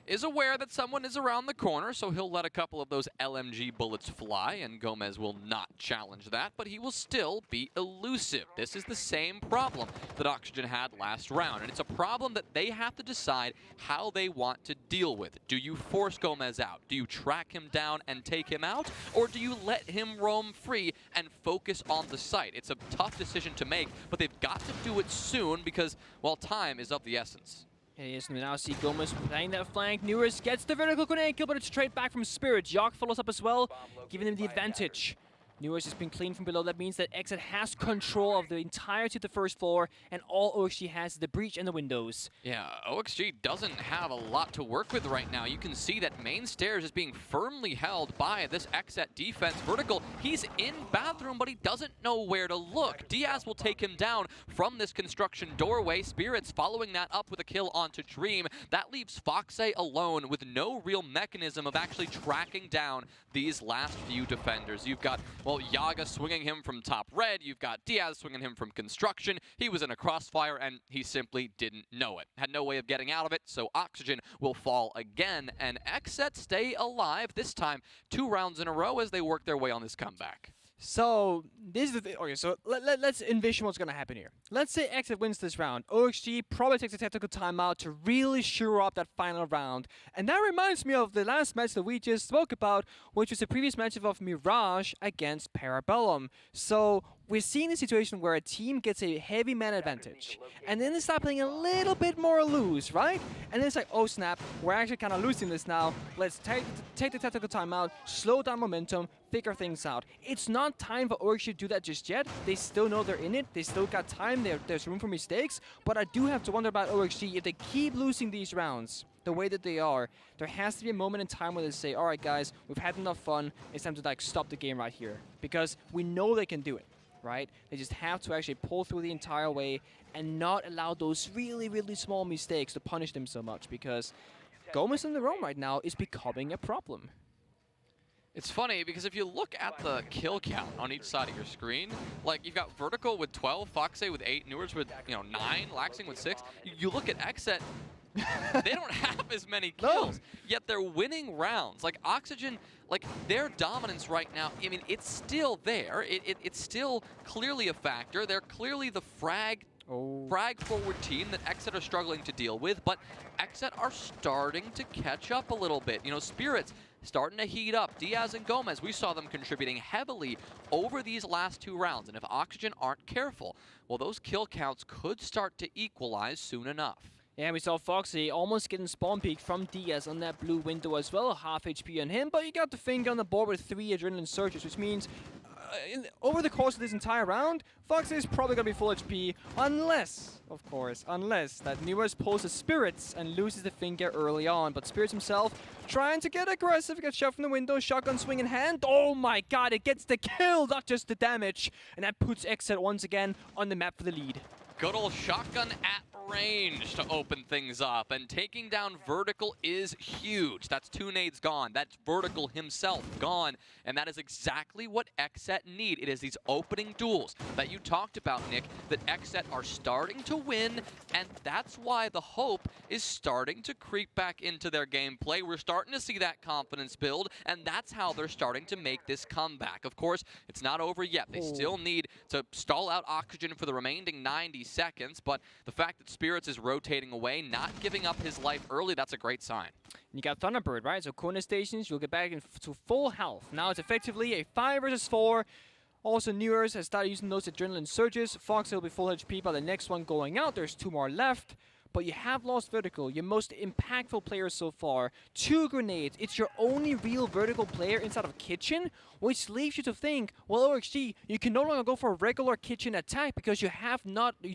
is aware that someone is around the corner, so he'll let a couple of those LMG bullets fly, and Gomez will not challenge that, but he will still be elusive. This is the same problem that Oxygen had last round, and it's a problem that they have to decide how they want to deal with. Do you force Gomez out? Do you track him down and take him out? Or do you let him roam free and focus on the site? It's a tough decision to make, but they've got to do it soon because, well, time is of the essence. It is. We now see Gomez playing that flank. Newers gets the vertical grenade kill, but it's straight back from Spirit. Yark follows up as well, giving him the advantage. Newers has been clean from below. That means that XSET has control of the entirety of the first floor, and all OXG has is the breach and the windows. Yeah, OXG doesn't have a lot to work with right now. You can see that main stairs is being firmly held by this XSET defense. Vertical, he's in bathroom, but he doesn't know where to look. Diaz will take him down from this construction doorway. Spirits following that up with a kill onto Dream. That leaves Foxe alone with no real mechanism of actually tracking down these last few defenders. You've got, well, Yaga swinging him from top red. You've got Diaz swinging him from construction. He was in a crossfire, and he simply didn't know it. Had no way of getting out of it, so Oxygen will fall again. And XSET stay alive, this time 2 rounds in a row as they work their way on this comeback. So, this is the thing. Okay, so let's envision what's going to happen here. Let's say XSET wins this round. OXG probably takes a tactical timeout to really shore up that final round. And that reminds me of the last match that we just spoke about, which was the previous matchup of Mirage against Parabellum. So, we're seeing a situation where a team gets a heavy man advantage, and then they start playing a little bit more loose, right? And then it's like, oh snap, we're actually kind of losing this now. Let's take the tactical timeout, slow down momentum, figure things out. It's not time for OXG to do that just yet. They still know they're in it. They still got time. There's room for mistakes. But I do have to wonder about OXG if they keep losing these rounds the way that they are. There has to be a moment in time where they say, all right, guys, we've had enough fun. It's time to like stop the game right here, because we know they can do it. Right? They just have to actually pull through the entire way and not allow those really, really small mistakes to punish them so much, because Gomez in the roam right now is becoming a problem. It's funny because if you look at the kill count on each side of your screen, like you've got Vertical with 12, Foxe with 8, Newers with 9, Laxing with 6. You look at XSET, they don't have as many kills, yet they're winning rounds. Like Oxygen, like their dominance right now, I mean, it's still there. It's still clearly a factor. They're clearly the frag forward team that XSET are struggling to deal with, but XSET are starting to catch up a little bit. You know, Spirits starting to heat up. Diaz and Gomez, we saw them contributing heavily over these last 2 rounds, and if Oxygen aren't careful, well, those kill counts could start to equalize soon enough. Yeah, we saw Foxy almost getting spawn peek from Diaz on that blue window as well. Half HP on him, but you got the finger on the board with 3 adrenaline surges, which means over the course of this entire round, Foxy is probably going to be full HP, unless, of course, that Newers pulls the Spirits and loses the finger early on. But Spirits himself trying to get aggressive, gets shoved from the window, shotgun swing in hand. Oh my god, it gets the kill, not just the damage. And that puts XSET once again on the map for the lead. Good old shotgun at range to open things up, and taking down Vertical is huge. That's 2 nades gone. That's Vertical himself gone, and that is exactly what XSET need. It is these opening duels that you talked about, Nick, that XSET are starting to win, and that's why the hope is starting to creep back into their gameplay. We're starting to see that confidence build, and that's how they're starting to make this comeback. Of course, it's not over yet. They still need to stall out Oxygen for the remaining 90 seconds, but the fact that Spirits is rotating away, not giving up his life early, that's a great sign. You got Thunderbird, right? So corner stations, you'll get back to full health. Now it's effectively a 5 versus 4. Also, Newers has started using those adrenaline surges. Fox will be full HP by the next one going out. There's 2 more left. But you have lost Vertical, your most impactful player so far. 2 grenades. It's your only real Vertical player inside of Kitchen, which leaves you to think, well, OXG, you can no longer go for a regular Kitchen attack because you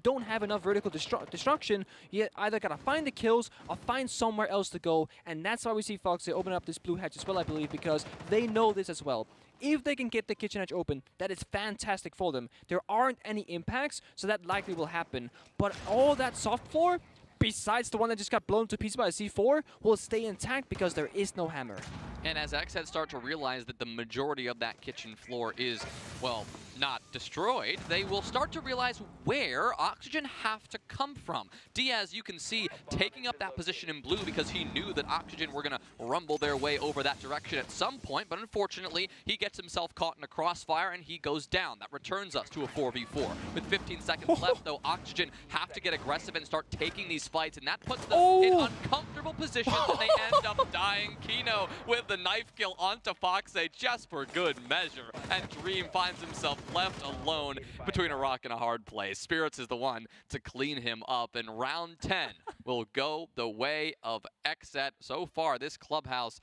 don't have enough Vertical destruction. You either gotta find the kills or find somewhere else to go, and that's why we see Fox open up this blue hatch as well, I believe, because they know this as well. If they can get the kitchen edge open, that is fantastic for them. There aren't any impacts, so that likely will happen. But all that soft floor, besides the one that just got blown to pieces by a C4, will stay intact because there is no hammer. And as XSET start to realize that the majority of that kitchen floor is, well, not destroyed, they will start to realize where Oxygen have to come from. Diaz, you can see, taking up that position in blue because he knew that Oxygen were going to rumble their way over that direction at some point, but unfortunately, he gets himself caught in a crossfire and he goes down. That returns us to a 4v4. With 15 seconds left, though, Oxygen have to get aggressive and start taking these fights, and that puts them in uncomfortable positions, and they end up dying. Kino with the knife kill onto Foxay just for good measure, and Dream finds himself left alone between a rock and a hard place. Spirits is the one to clean him up, and round 10 will go the way of XSET. So far, this clubhouse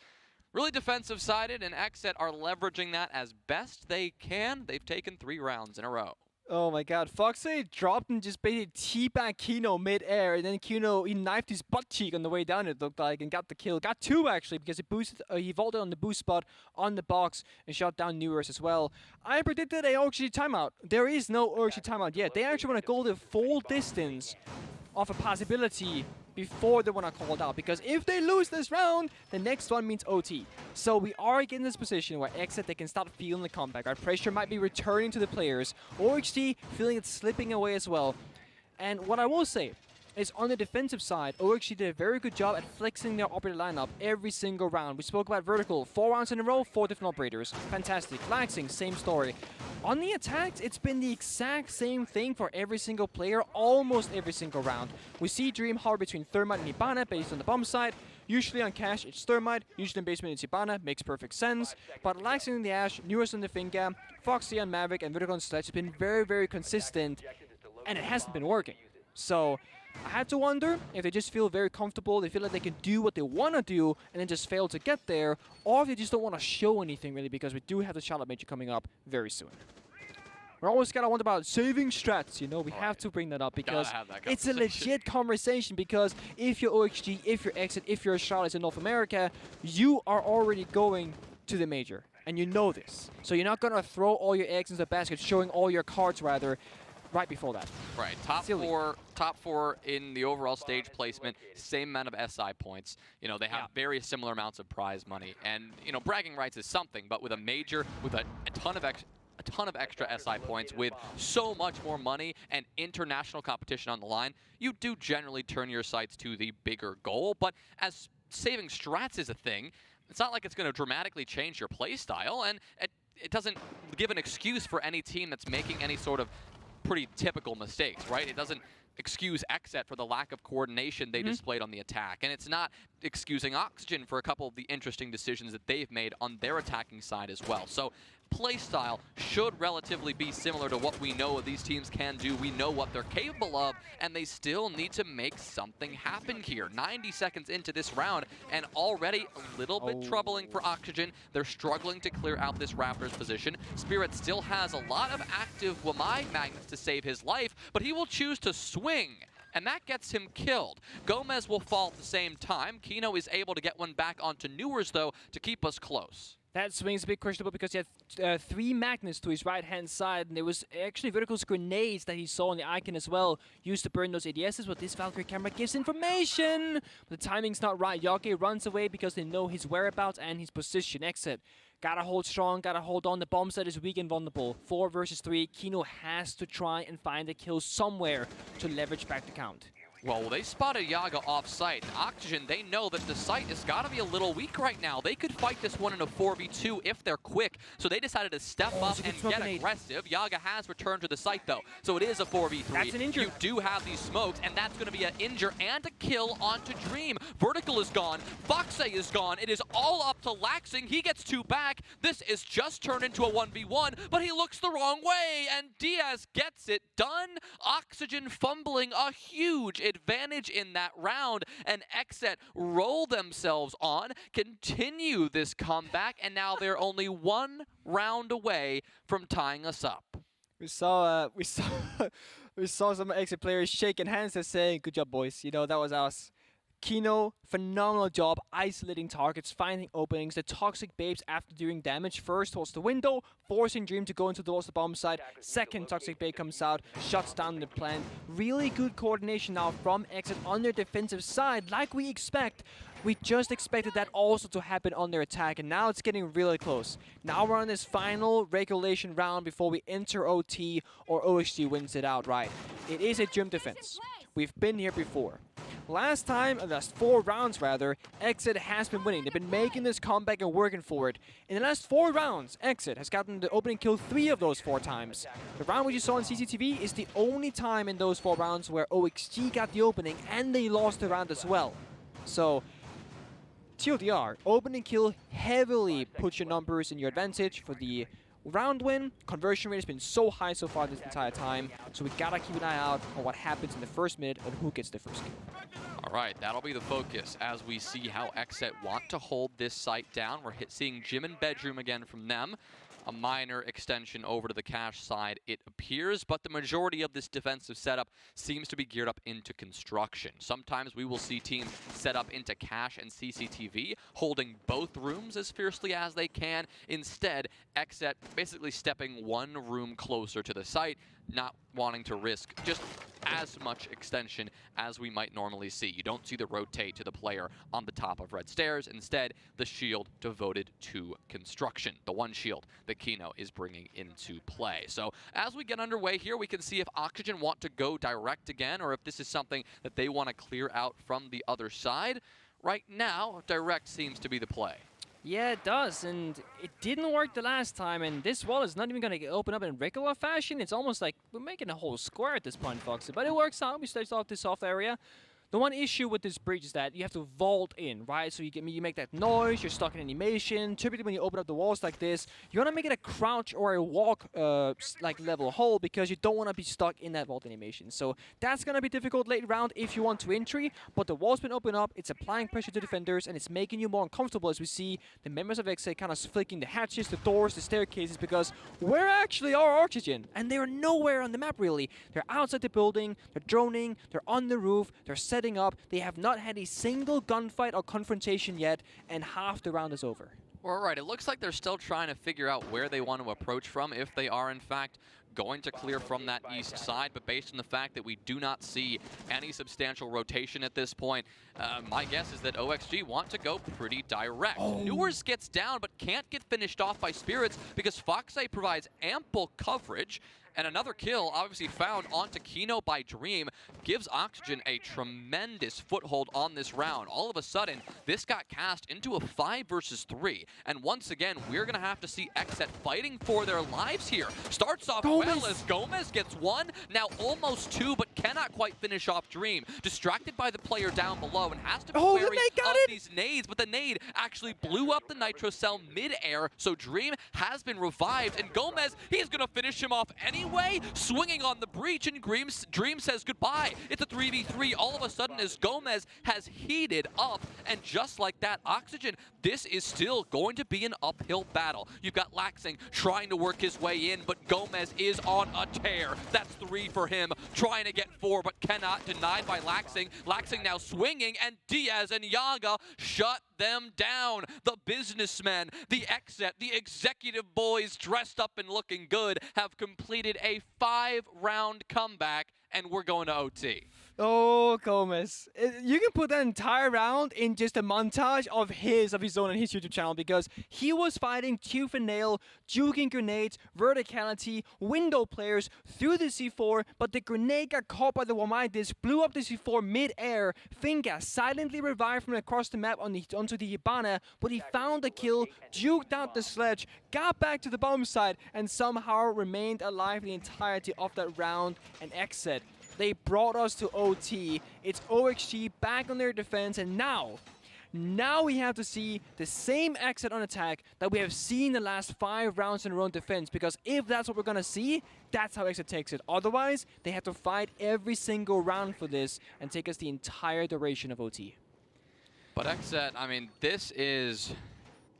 really defensive-sided, and XSET are leveraging that as best they can. They've taken 3 rounds in a row. Oh my god, Foxay dropped and just basically teabagged Kino mid-air, and then Kino, he knifed his butt cheek on the way down, it looked like, and got the kill. Got 2 actually, because he vaulted on the boost spot on the box and shot down Newers as well. I predicted a OXG timeout. There is no OXG timeout yet. They actually want to go the full distance of a possibility before they want to call it out, because if they lose this round, the next one means OT. So we are getting this position where XSET, they can start feeling the comeback. Our pressure might be returning to the players. OXG feeling it slipping away as well. And what I will say is, on the defensive side, OXG did a very good job at flexing their operator lineup every single round. We spoke about Vertical, 4 rounds in a row, 4 different operators. Fantastic. Laxing, same story. On the attacks, it's been the exact same thing for every single player, almost every single round. We see Dream hover between Thermite and Hibana based on the bomb side. Usually on Cash, it's Thermite. Usually in basement, it's Hibana. Makes perfect sense. But Laxing in the Ash, Newers on the Finger, Foxy on Maverick, and Vertical on Sledge have been very, very consistent, and it hasn't been working. So I had to wonder if they just feel very comfortable, they feel like they can do what they want to do, and then just fail to get there, or if they just don't want to show anything really, because we do have the Charlotte Major coming up very soon. We're always gotta wonder about saving strats, you know, we have to bring that up because it's a legit conversation, because if you're OXG, if you're XSET, if you're Charlotte in North America, you are already going to the Major, and you know this. So you're not gonna throw all your eggs into the basket, showing all your cards rather, right before that. Right, top four in the overall stage placement, same amount of SI points. You know, they have very similar amounts of prize money, and you know, bragging rights is something, but with a major, with a ton of extra SI points, with so much more money and international competition on the line, you do generally turn your sights to the bigger goal. But as saving strats is a thing, it's not like it's going to dramatically change your play style, and it doesn't give an excuse for any team that's making any sort of pretty typical mistakes, right? It doesn't excuse XSET for the lack of coordination they displayed on the attack, and it's not excusing Oxygen for a couple of the interesting decisions that they've made on their attacking side as well. So playstyle should relatively be similar to what we know these teams can do. We know what they're capable of, and they still need to make something happen here. 90 seconds into this round, and already a little bit troubling for Oxygen. They're struggling to clear out this Raptors position. Spirit still has a lot of active Wamai magnets to save his life, but he will choose to swing, and that gets him killed. Gomez will fall at the same time. Kino is able to get one back onto Newers, though, to keep us close. That swing is a bit questionable because he had 3 magnets to his right-hand side, and there was actually vertical grenades that he saw on the icon as well, used to burn those ADSs, but this Valkyrie camera gives information! The timing's not right. Yage runs away because they know his whereabouts and his position. XSET, gotta hold strong, gotta hold on. The bomb set is weak and vulnerable. 4 versus 3. Kino has to try and find a kill somewhere to leverage back the count. Well, they spotted Yaga off-site. Oxygen, they know that the site has got to be a little weak right now. They could fight this one in a 4v2 if they're quick. So they decided to step up and get aggressive. Yaga has returned to the site, though. So it is a 4v3. That's an injure. You do have these smokes, and that's going to be an injure and a kill onto Dream. Vertical is gone. Foxay is gone. It is all up to Laxing. He gets 2 back. This is just turned into a 1v1, but he looks the wrong way, and Diaz gets it done. Oxygen fumbling a huge advantage in that round, and XSET roll themselves on, continue this comeback, and now they're only 1 round away from tying us up. We saw we saw some XSET players shaking hands and saying, "Good job, boys." You know, that was us. Kino, phenomenal job isolating targets, finding openings. The Toxic Babes, after doing damage, first towards the window, forcing Dream to go towards the bomb side. Second Toxic Babe comes out, shuts down the plant. Really good coordination now from XSET on their defensive side, like we expect. We just expected that also to happen on their attack, and now it's getting really close. Now we're on this final regulation round before we enter OT or OXG wins it outright. It is a gym defense. We've been here before. Last 4 rounds rather, XSET has been winning. They've been making this comeback and working for it. In the last 4 rounds, XSET has gotten the opening kill 3 of those 4 times. The round which you saw on CCTV is the only time in those 4 rounds where OXG got the opening and they lost the round as well. So, TLDR, opening kill heavily puts your numbers in your advantage for the round win. Conversion rate has been so high so far this entire time, so we gotta keep an eye out on what happens in the first minute and who gets the first kill. All right, that'll be the focus as we see how XSET want to hold this site down. We're seeing Gym and Bedroom again from them. A minor extension over to the cache side, it appears, but the majority of this defensive setup seems to be geared up into construction. Sometimes we will see teams set up into cache and CCTV, holding both rooms as fiercely as they can. Instead, XSET basically stepping 1 room closer to the site, not wanting to risk just as much extension as we might normally see. You don't see the rotate to the player on the top of red stairs. Instead, the shield devoted to construction. The 1 shield that Kino is bringing into play. So as we get underway here, we can see if Oxygen want to go direct again or if this is something that they want to clear out from the other side. Right now, direct seems to be the play. Yeah, it does, and it didn't work the last time, and this wall is not even going to open up in regular fashion. It's almost like we're making a whole square at this point, Foxy, but it works out. We start off this soft area. The one issue with this bridge is that you have to vault in, right? So you make that noise, you're stuck in animation. Typically when you open up the walls like this, you want to make it a crouch or a walk like level hole because you don't want to be stuck in that vault animation. So that's going to be difficult late round if you want to entry, but the wall's been opened up, it's applying pressure to defenders, and it's making you more uncomfortable as we see the members of XSET kind of flicking the hatches, the doors, the staircases, because where actually are Oxygen? And they're nowhere on the map really. They're outside the building, they're droning, they're on the roof, they're setting up. They have not had a single gunfight or confrontation yet, and half the round is over. All right, it looks like they're still trying to figure out where they want to approach from, if they are in fact going to clear from that east side, but based on the fact that we do not see any substantial rotation at this point, my guess is that OXG want to go pretty direct. Newers gets down, but can't get finished off by Spirits because Foxay provides ample coverage. And another kill, obviously found onto Kino by Dream, gives Oxygen a tremendous foothold on this round. All of a sudden, this got cast into a 5 versus 3. And once again, we're going to have to see XSET fighting for their lives here. Starts off well as Gomez gets 1, now almost 2, but cannot quite finish off Dream. Distracted by the player down below and has to be wary of these nades, but the nade actually blew up the Nitro Cell mid-air, so Dream has been revived, and Gomez, he's going to finish him off anyway, swinging on the breach, and Dream says goodbye. It's a 3v3 all of a sudden as Gomez has heated up, and just like that, Oxygen, this is still going to be an uphill battle. You've got Laxing trying to work his way in, but Gomez is on a tear. That's 3 for him, trying to get 4, but cannot, denied by Laxing. Laxing now swinging, and Diaz and Yaga shut them down. The businessmen, the XSET, the executive boys dressed up and looking good have completed a 5-round comeback, and we're going to OT. Oh, Gomez. You can put that entire round in just a montage of his own on his YouTube channel, because he was fighting tooth and nail, juking grenades, verticality, window players through the C4, but the grenade got caught by the Wamai disc, blew up the C4 mid-air. Finga silently revived from across the map onto the Hibana, but he found the kill, juked out the sledge, got back to the bomb site, and somehow remained alive the entirety of that round. And XSET, they brought us to OT. It's OXG back on their defense, and now we have to see the same XSET on attack that we have seen the last 5 rounds in a row in defense, because if that's what we're gonna see, that's how XSET takes it. Otherwise, they have to fight every single round for this and take us the entire duration of OT. But XSET, I mean,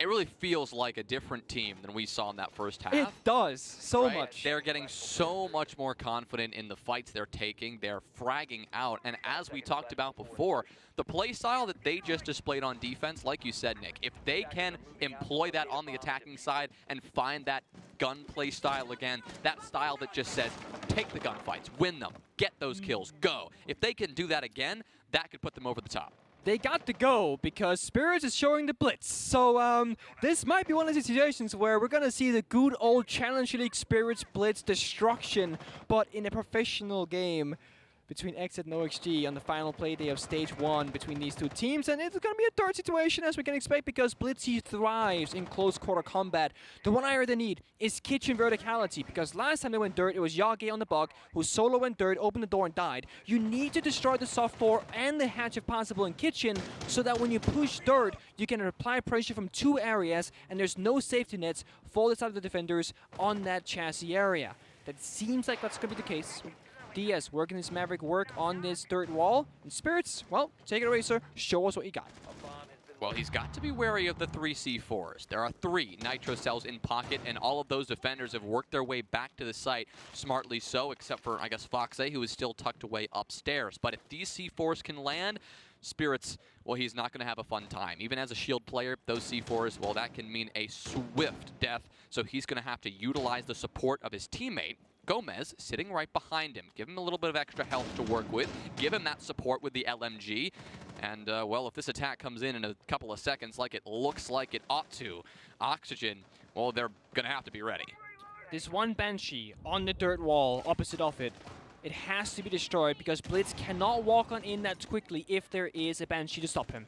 it really feels like a different team than we saw in that first half. It does, so right? much. They're getting so much more confident in the fights they're taking. They're fragging out. And as we talked about before, the play style that they just displayed on defense, like you said, Nick, if they can employ that on the attacking side and find that gunplay style again, that style that just said, take the gunfights, win them, get those kills, go. If they can do that again, that could put them over the top. They got to go because Spirits is showing the blitz. So this might be one of the situations where we're going to see the good old Challenge League Spirits blitz destruction, but in a professional game between XSET and OXG on the final play day of Stage 1 between these two teams. And it's going to be a third situation, as we can expect, because Blitzy thrives in close quarter combat. The one area they need is kitchen verticality, because last time they went dirt, it was Yage on the bug, who solo went dirt, opened the door and died. You need to destroy the soft floor and the hatch if possible in kitchen, so that when you push dirt, you can apply pressure from 2 areas, and there's no safety nets for the side of the defenders on that chassis area. That seems like that's going to be the case. DS working his Maverick work on this third wall. And Spirits, well, take it away, sir. Show us what you got. Well, he's got to be wary of the 3 C4s. There are 3 Nitro cells in pocket, and all of those defenders have worked their way back to the site, smartly so, except for, I guess, Foxay, who is still tucked away upstairs. But if these C4s can land, Spirits, well, he's not going to have a fun time. Even as a shield player, those C4s, well, that can mean a swift death. So he's going to have to utilize the support of his teammate, Gomez, sitting right behind him. Give him a little bit of extra health to work with. Give him that support with the LMG. And, well, if this attack comes in a couple of seconds like it looks like it ought to, Oxygen, well, they're going to have to be ready. This one Banshee on the dirt wall opposite of it, it has to be destroyed, because Blitz cannot walk on in that quickly if there is a Banshee to stop him.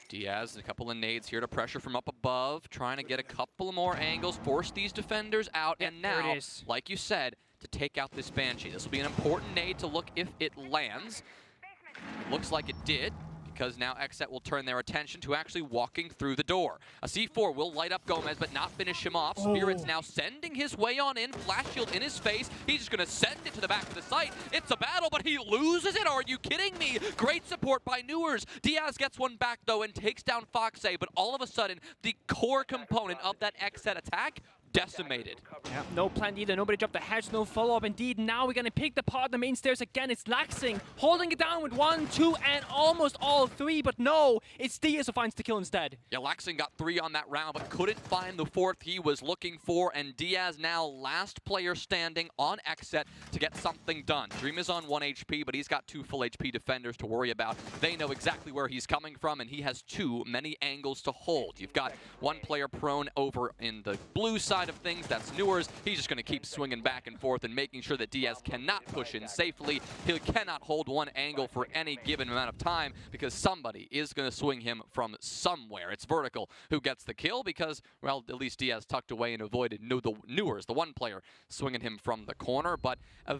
Diaz, a couple of nades here to pressure from up above, trying to get a couple more angles, force these defenders out, and now, like you said, to take out this Banshee. This will be an important nade to look if it lands. It looks like it did, because now XSET will turn their attention to actually walking through the door. A C4 will light up Gomez, but not finish him off. Spirits now sending his way on in, flash shield in his face. He's just going to send it to the back of the site. It's a battle, but he loses it. Are you kidding me? Great support by Newers. Diaz gets one back, though, and takes down Foxay, but all of a sudden, the core component of that XSET attack decimated. Yeah, no plan either. Nobody dropped the hatch, no follow-up. Indeed, now we're going to pick the part on the main stairs again. It's Laxing holding it down with 1, 2, and almost all 3, but no, it's Diaz who finds the kill instead. Yeah, Laxing got 3 on that round, but couldn't find the 4th he was looking for, and Diaz now last player standing on XSET to get something done. Dream is on 1 HP, but he's got 2 full HP defenders to worry about. They know exactly where he's coming from, and he has too many angles to hold. You've got 1 player prone over in the blue side of things, that's Newers. He's just going to keep swinging back and forth and making sure that Diaz cannot push in safely. He cannot hold 1 angle for any given amount of time, because somebody is going to swing him from somewhere. It's Vertical who gets the kill, because, well, at least Diaz tucked away and avoided Newers, the 1 player, swinging him from the corner. But a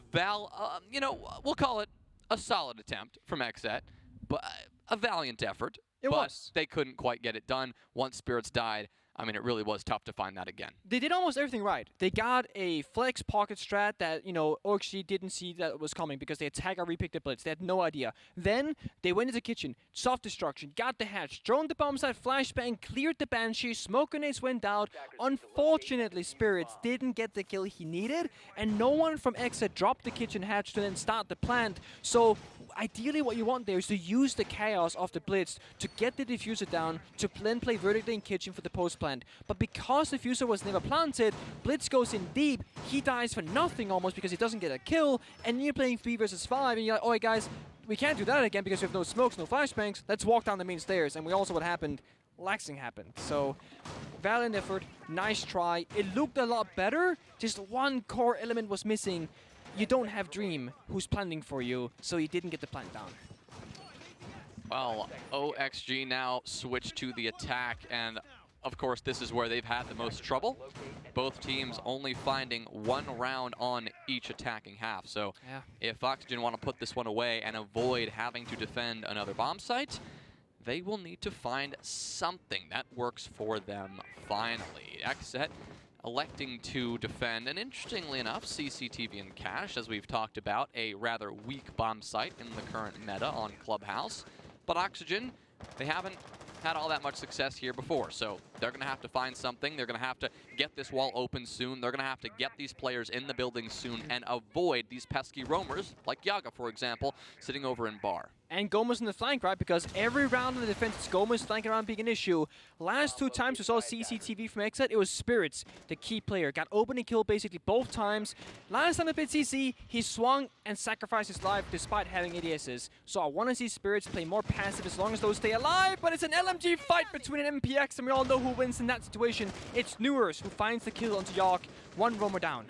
you know, we'll call it a solid attempt from XSET, but a valiant effort. It was. They couldn't quite get it done. Once Spirits died, I mean, it really was tough to find that again. They did almost everything right. They got a flex pocket strat that, you know, OXG didn't see that was coming, because they attack or repicked the blitz. They had no idea. Then they went into kitchen, soft destruction, got the hatch, droned the bomb side, flashbang, cleared the Banshee, smoke grenades went out. Unfortunately, Spirits didn't get the kill he needed, and no one from XSET dropped the kitchen hatch to then start the plant. So ideally what you want there is to use the chaos of the blitz to get the diffuser down, to then play vertically in kitchen for the post plant. But because the diffuser was never planted, blitz goes in deep, he dies for nothing almost because he doesn't get a kill, and you're playing 3 versus 5, and you're like, oh guys, we can't do that again because we have no smokes, no flashbangs, let's walk down the main stairs. And we also what happened, laxing happened. So valiant effort, nice try. It looked a lot better, just one core element was missing. You don't have Dream, who's planting for you, so you didn't get the plant down. Well, OXG now switched to the attack, and of course this is where they've had the most trouble. Both teams only finding 1 round on each attacking half. So if Oxygen want to put this one away and avoid having to defend another bomb site, they will need to find something that works for them finally. XSET electing to defend, and interestingly enough, CCTV and Cash, as we've talked about, a rather weak bomb site in the current meta on Clubhouse. But Oxygen, they haven't had all that much success here before, so they're going to have to find something. They're going to have to get this wall open soon. They're going to have to get these players in the building soon and avoid these pesky roamers, like Yaga, for example, sitting over in bar. And Gomez in the flank, right? Because every round in the defense, it's Gomez flanking around being an issue. Last 2 times we saw CCTV from XSET, it was Spirits, the key player. Got opening kill basically both times. Last time they played CC, he swung and sacrificed his life despite having ADSs. So I want to see Spirits play more passive as long as those stay alive, but it's an LMG fight between an MPX, and we all know who wins in that situation. It's Newers who finds the kill onto York. 1 roamer down.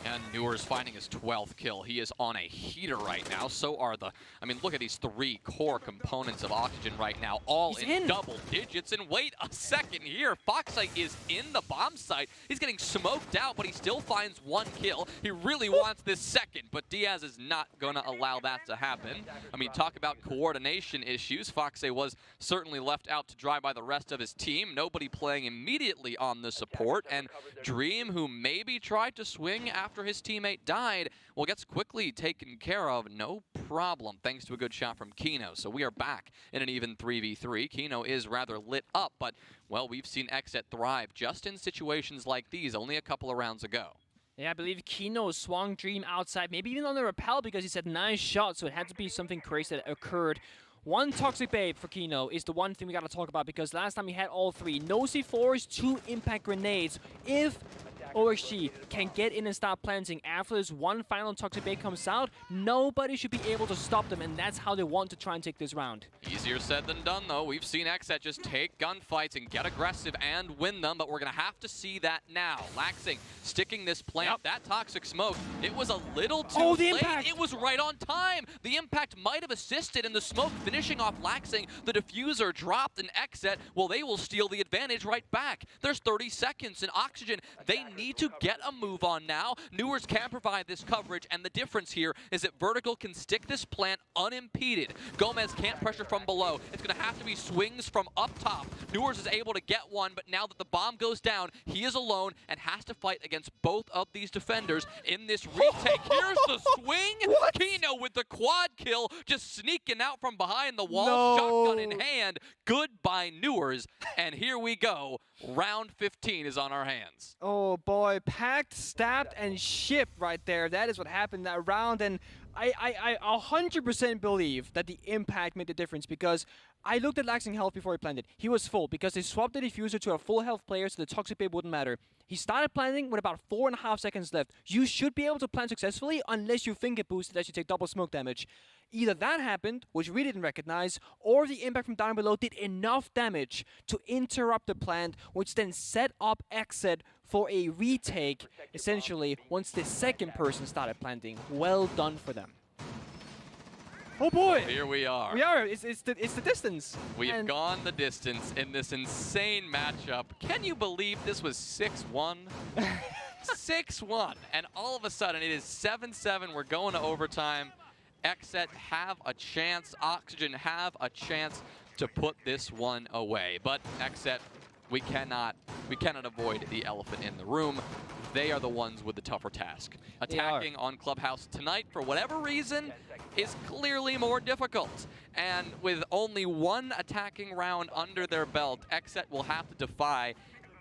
And Newers finding his 12th kill. He is on a heater right now. So are the, I mean, look at these 3 core components of Oxygen right now, all in double digits. And wait a second here, Foxite is in the bomb site. He's getting smoked out, but he still finds 1 kill. He really wants this second, but Diaz is not going to allow that to happen. I mean, talk about coordination issues. Foxite was certainly left out to dry by the rest of his team. Nobody playing immediately on the support. And Dream, who maybe tried to swing after his teammate died, well, gets quickly taken care of, no problem, thanks to a good shot from Kino. So we are back in an even 3v3. Kino is rather lit up, but, well, we've seen XSET thrive just in situations like these only a couple of rounds ago. Yeah, I believe Kino swung Dream outside, maybe even on the rappel because he said nice shot, so it had to be something crazy that occurred. 1 Toxic Babe for Kino is the one thing we got to talk about because last time he had all 3. No C4s, 2 impact grenades. If OXG can get in and start planting after this 1 final Toxic Bait comes out, nobody should be able to stop them, and that's how they want to try and take this round. Easier said than done, though. We've seen XSET just take gunfights and get aggressive and win them, but we're going to have to see that now. Laxing sticking this plant, that toxic smoke, it was a little too late. Impact. It was right on time. The impact might have assisted in the smoke finishing off Laxing. The diffuser dropped, and XSET, well, they will steal the advantage right back. There's 30 seconds in Oxygen. They need to get a move on now. Newers can provide this coverage, and the difference here is that Vertical can stick this plant unimpeded. Gomez can't pressure from below. It's going to have to be swings from up top. Newers is able to get one, but now that the bomb goes down, he is alone and has to fight against both of these defenders in this retake. Here's the swing. Kino with the quad kill, just sneaking out from behind the wall, shotgun in hand. Goodbye, Newers. And here we go. Round 15 is on our hands. Oh boy, packed, stabbed, and shipped right there. That is what happened in that round, and I 100% believe that the impact made the difference because I looked at Laxing health before he planted. He was full because they swapped the diffuser to a full health player so the Toxic Babe wouldn't matter. He started planting with about 4.5 seconds left. You should be able to plant successfully unless you finger boosted as you take double smoke damage. Either that happened, which we didn't recognize, or the impact from down below did enough damage to interrupt the plant, which then set up XSET for a retake, essentially, once the second person started planting. Well done for them. Oh boy! Here we are. We are. It's the distance. We have gone the distance in this insane matchup. Can you believe this was 6-1? 6-1. And all of a sudden, it is 7-7. We're going to overtime. XSET have a chance. Oxygen have a chance to put this one away. But XSET, we cannot avoid the elephant in the room. They are the ones with the tougher task. Attacking on Clubhouse tonight, for whatever reason, is clearly more difficult. And with only 1 attacking round under their belt, XSET will have to defy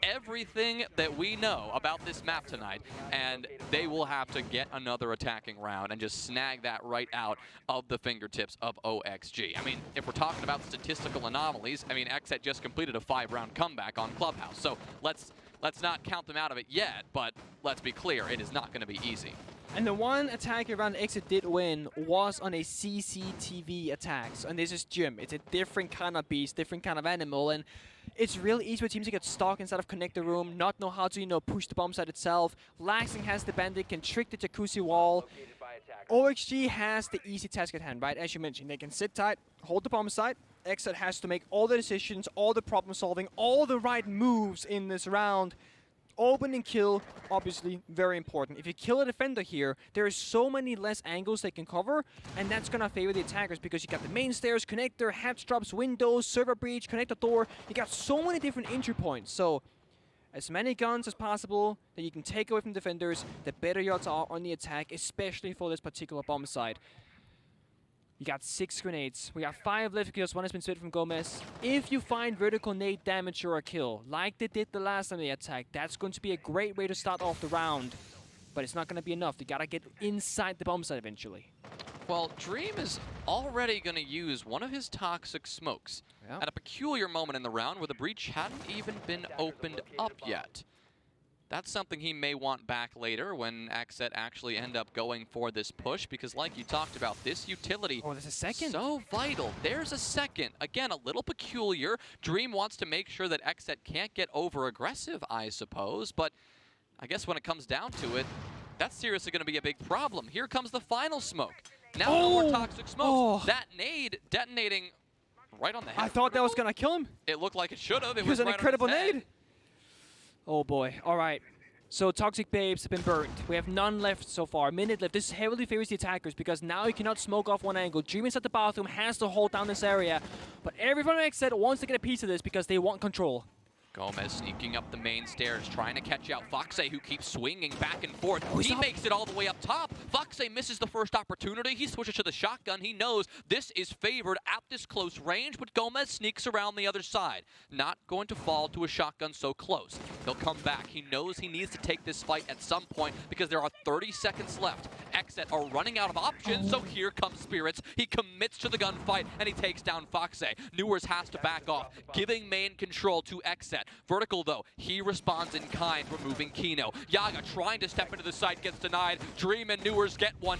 everything that we know about this map tonight, and they will have to get another attacking round and just snag that right out of the fingertips of OXG. I mean, if we're talking about statistical anomalies, I mean, XSET just completed a 5-round comeback on Clubhouse, so let's not count them out of it yet, but let's be clear, it is not going to be easy. And the one attack around XSET did win was on a CCTV attack. And this is Jim. It's a different kind of beast, different kind of animal. And it's really easy for teams to get stuck inside of connector room, not know how to, push the bomb site itself. Laxing has the bandit, can trick the jacuzzi wall. OXG has the easy task at hand, right? As you mentioned, they can sit tight, hold the bomb site. XSET has to make all the decisions, all the problem solving, all the right moves in this round. Open and kill, obviously, very important. If you kill a defender here, there are so many less angles they can cover, and that's going to favor the attackers because you got the main stairs, connector, hatch drops, windows, server breach, connector door. You got so many different entry points. So, as many guns as possible that you can take away from defenders, the better your odds are on the attack, especially for this particular bomb site. You got 6 grenades. We got 5 left because 1 has been split from Gomez. If you find vertical nade damage or a kill, like they did the last time they attacked, that's going to be a great way to start off the round. But it's not going to be enough. You got to get inside the bomb site eventually. Well, Dream is already going to use one of his toxic smokes at a peculiar moment in the round where the breach hadn't even been opened up yet. That's something he may want back later when XSET actually end up going for this push, because like you talked about, this utility, there's a second. So vital. There's a second. Again, a little peculiar. Dream wants to make sure that XSET can't get over aggressive, I suppose, but I guess when it comes down to it, that's seriously going to be a big problem. Here comes the final smoke. Now no more toxic smokes. That nade detonating right on the head. I thought that was going to kill him. It looked like it should have. It was an incredible nade. Oh boy. All right. So Toxic Babes have been burned. We have none left so far. A minute left. This heavily favors the attackers because now you cannot smoke off one angle. Dream is at the bathroom, has to hold down this area. But everyone at XSET wants to get a piece of this because they want control. Gomez sneaking up the main stairs, trying to catch out Foxe, who keeps swinging back and forth. He makes it all the way up top. Foxe misses the first opportunity. He switches to the shotgun. He knows this is favored at this close range, but Gomez sneaks around the other side. Not going to fall to a shotgun so close. He'll come back. He knows he needs to take this fight at some point because there are 30 seconds left. XSET are running out of options, so here comes Spirits. He commits to the gunfight, and he takes down Foxe. Newers has to back off, giving main control to XSET. Vertical, though, he responds in kind, removing Kino. Yaga trying to step into the site, gets denied. Dream and Newers get one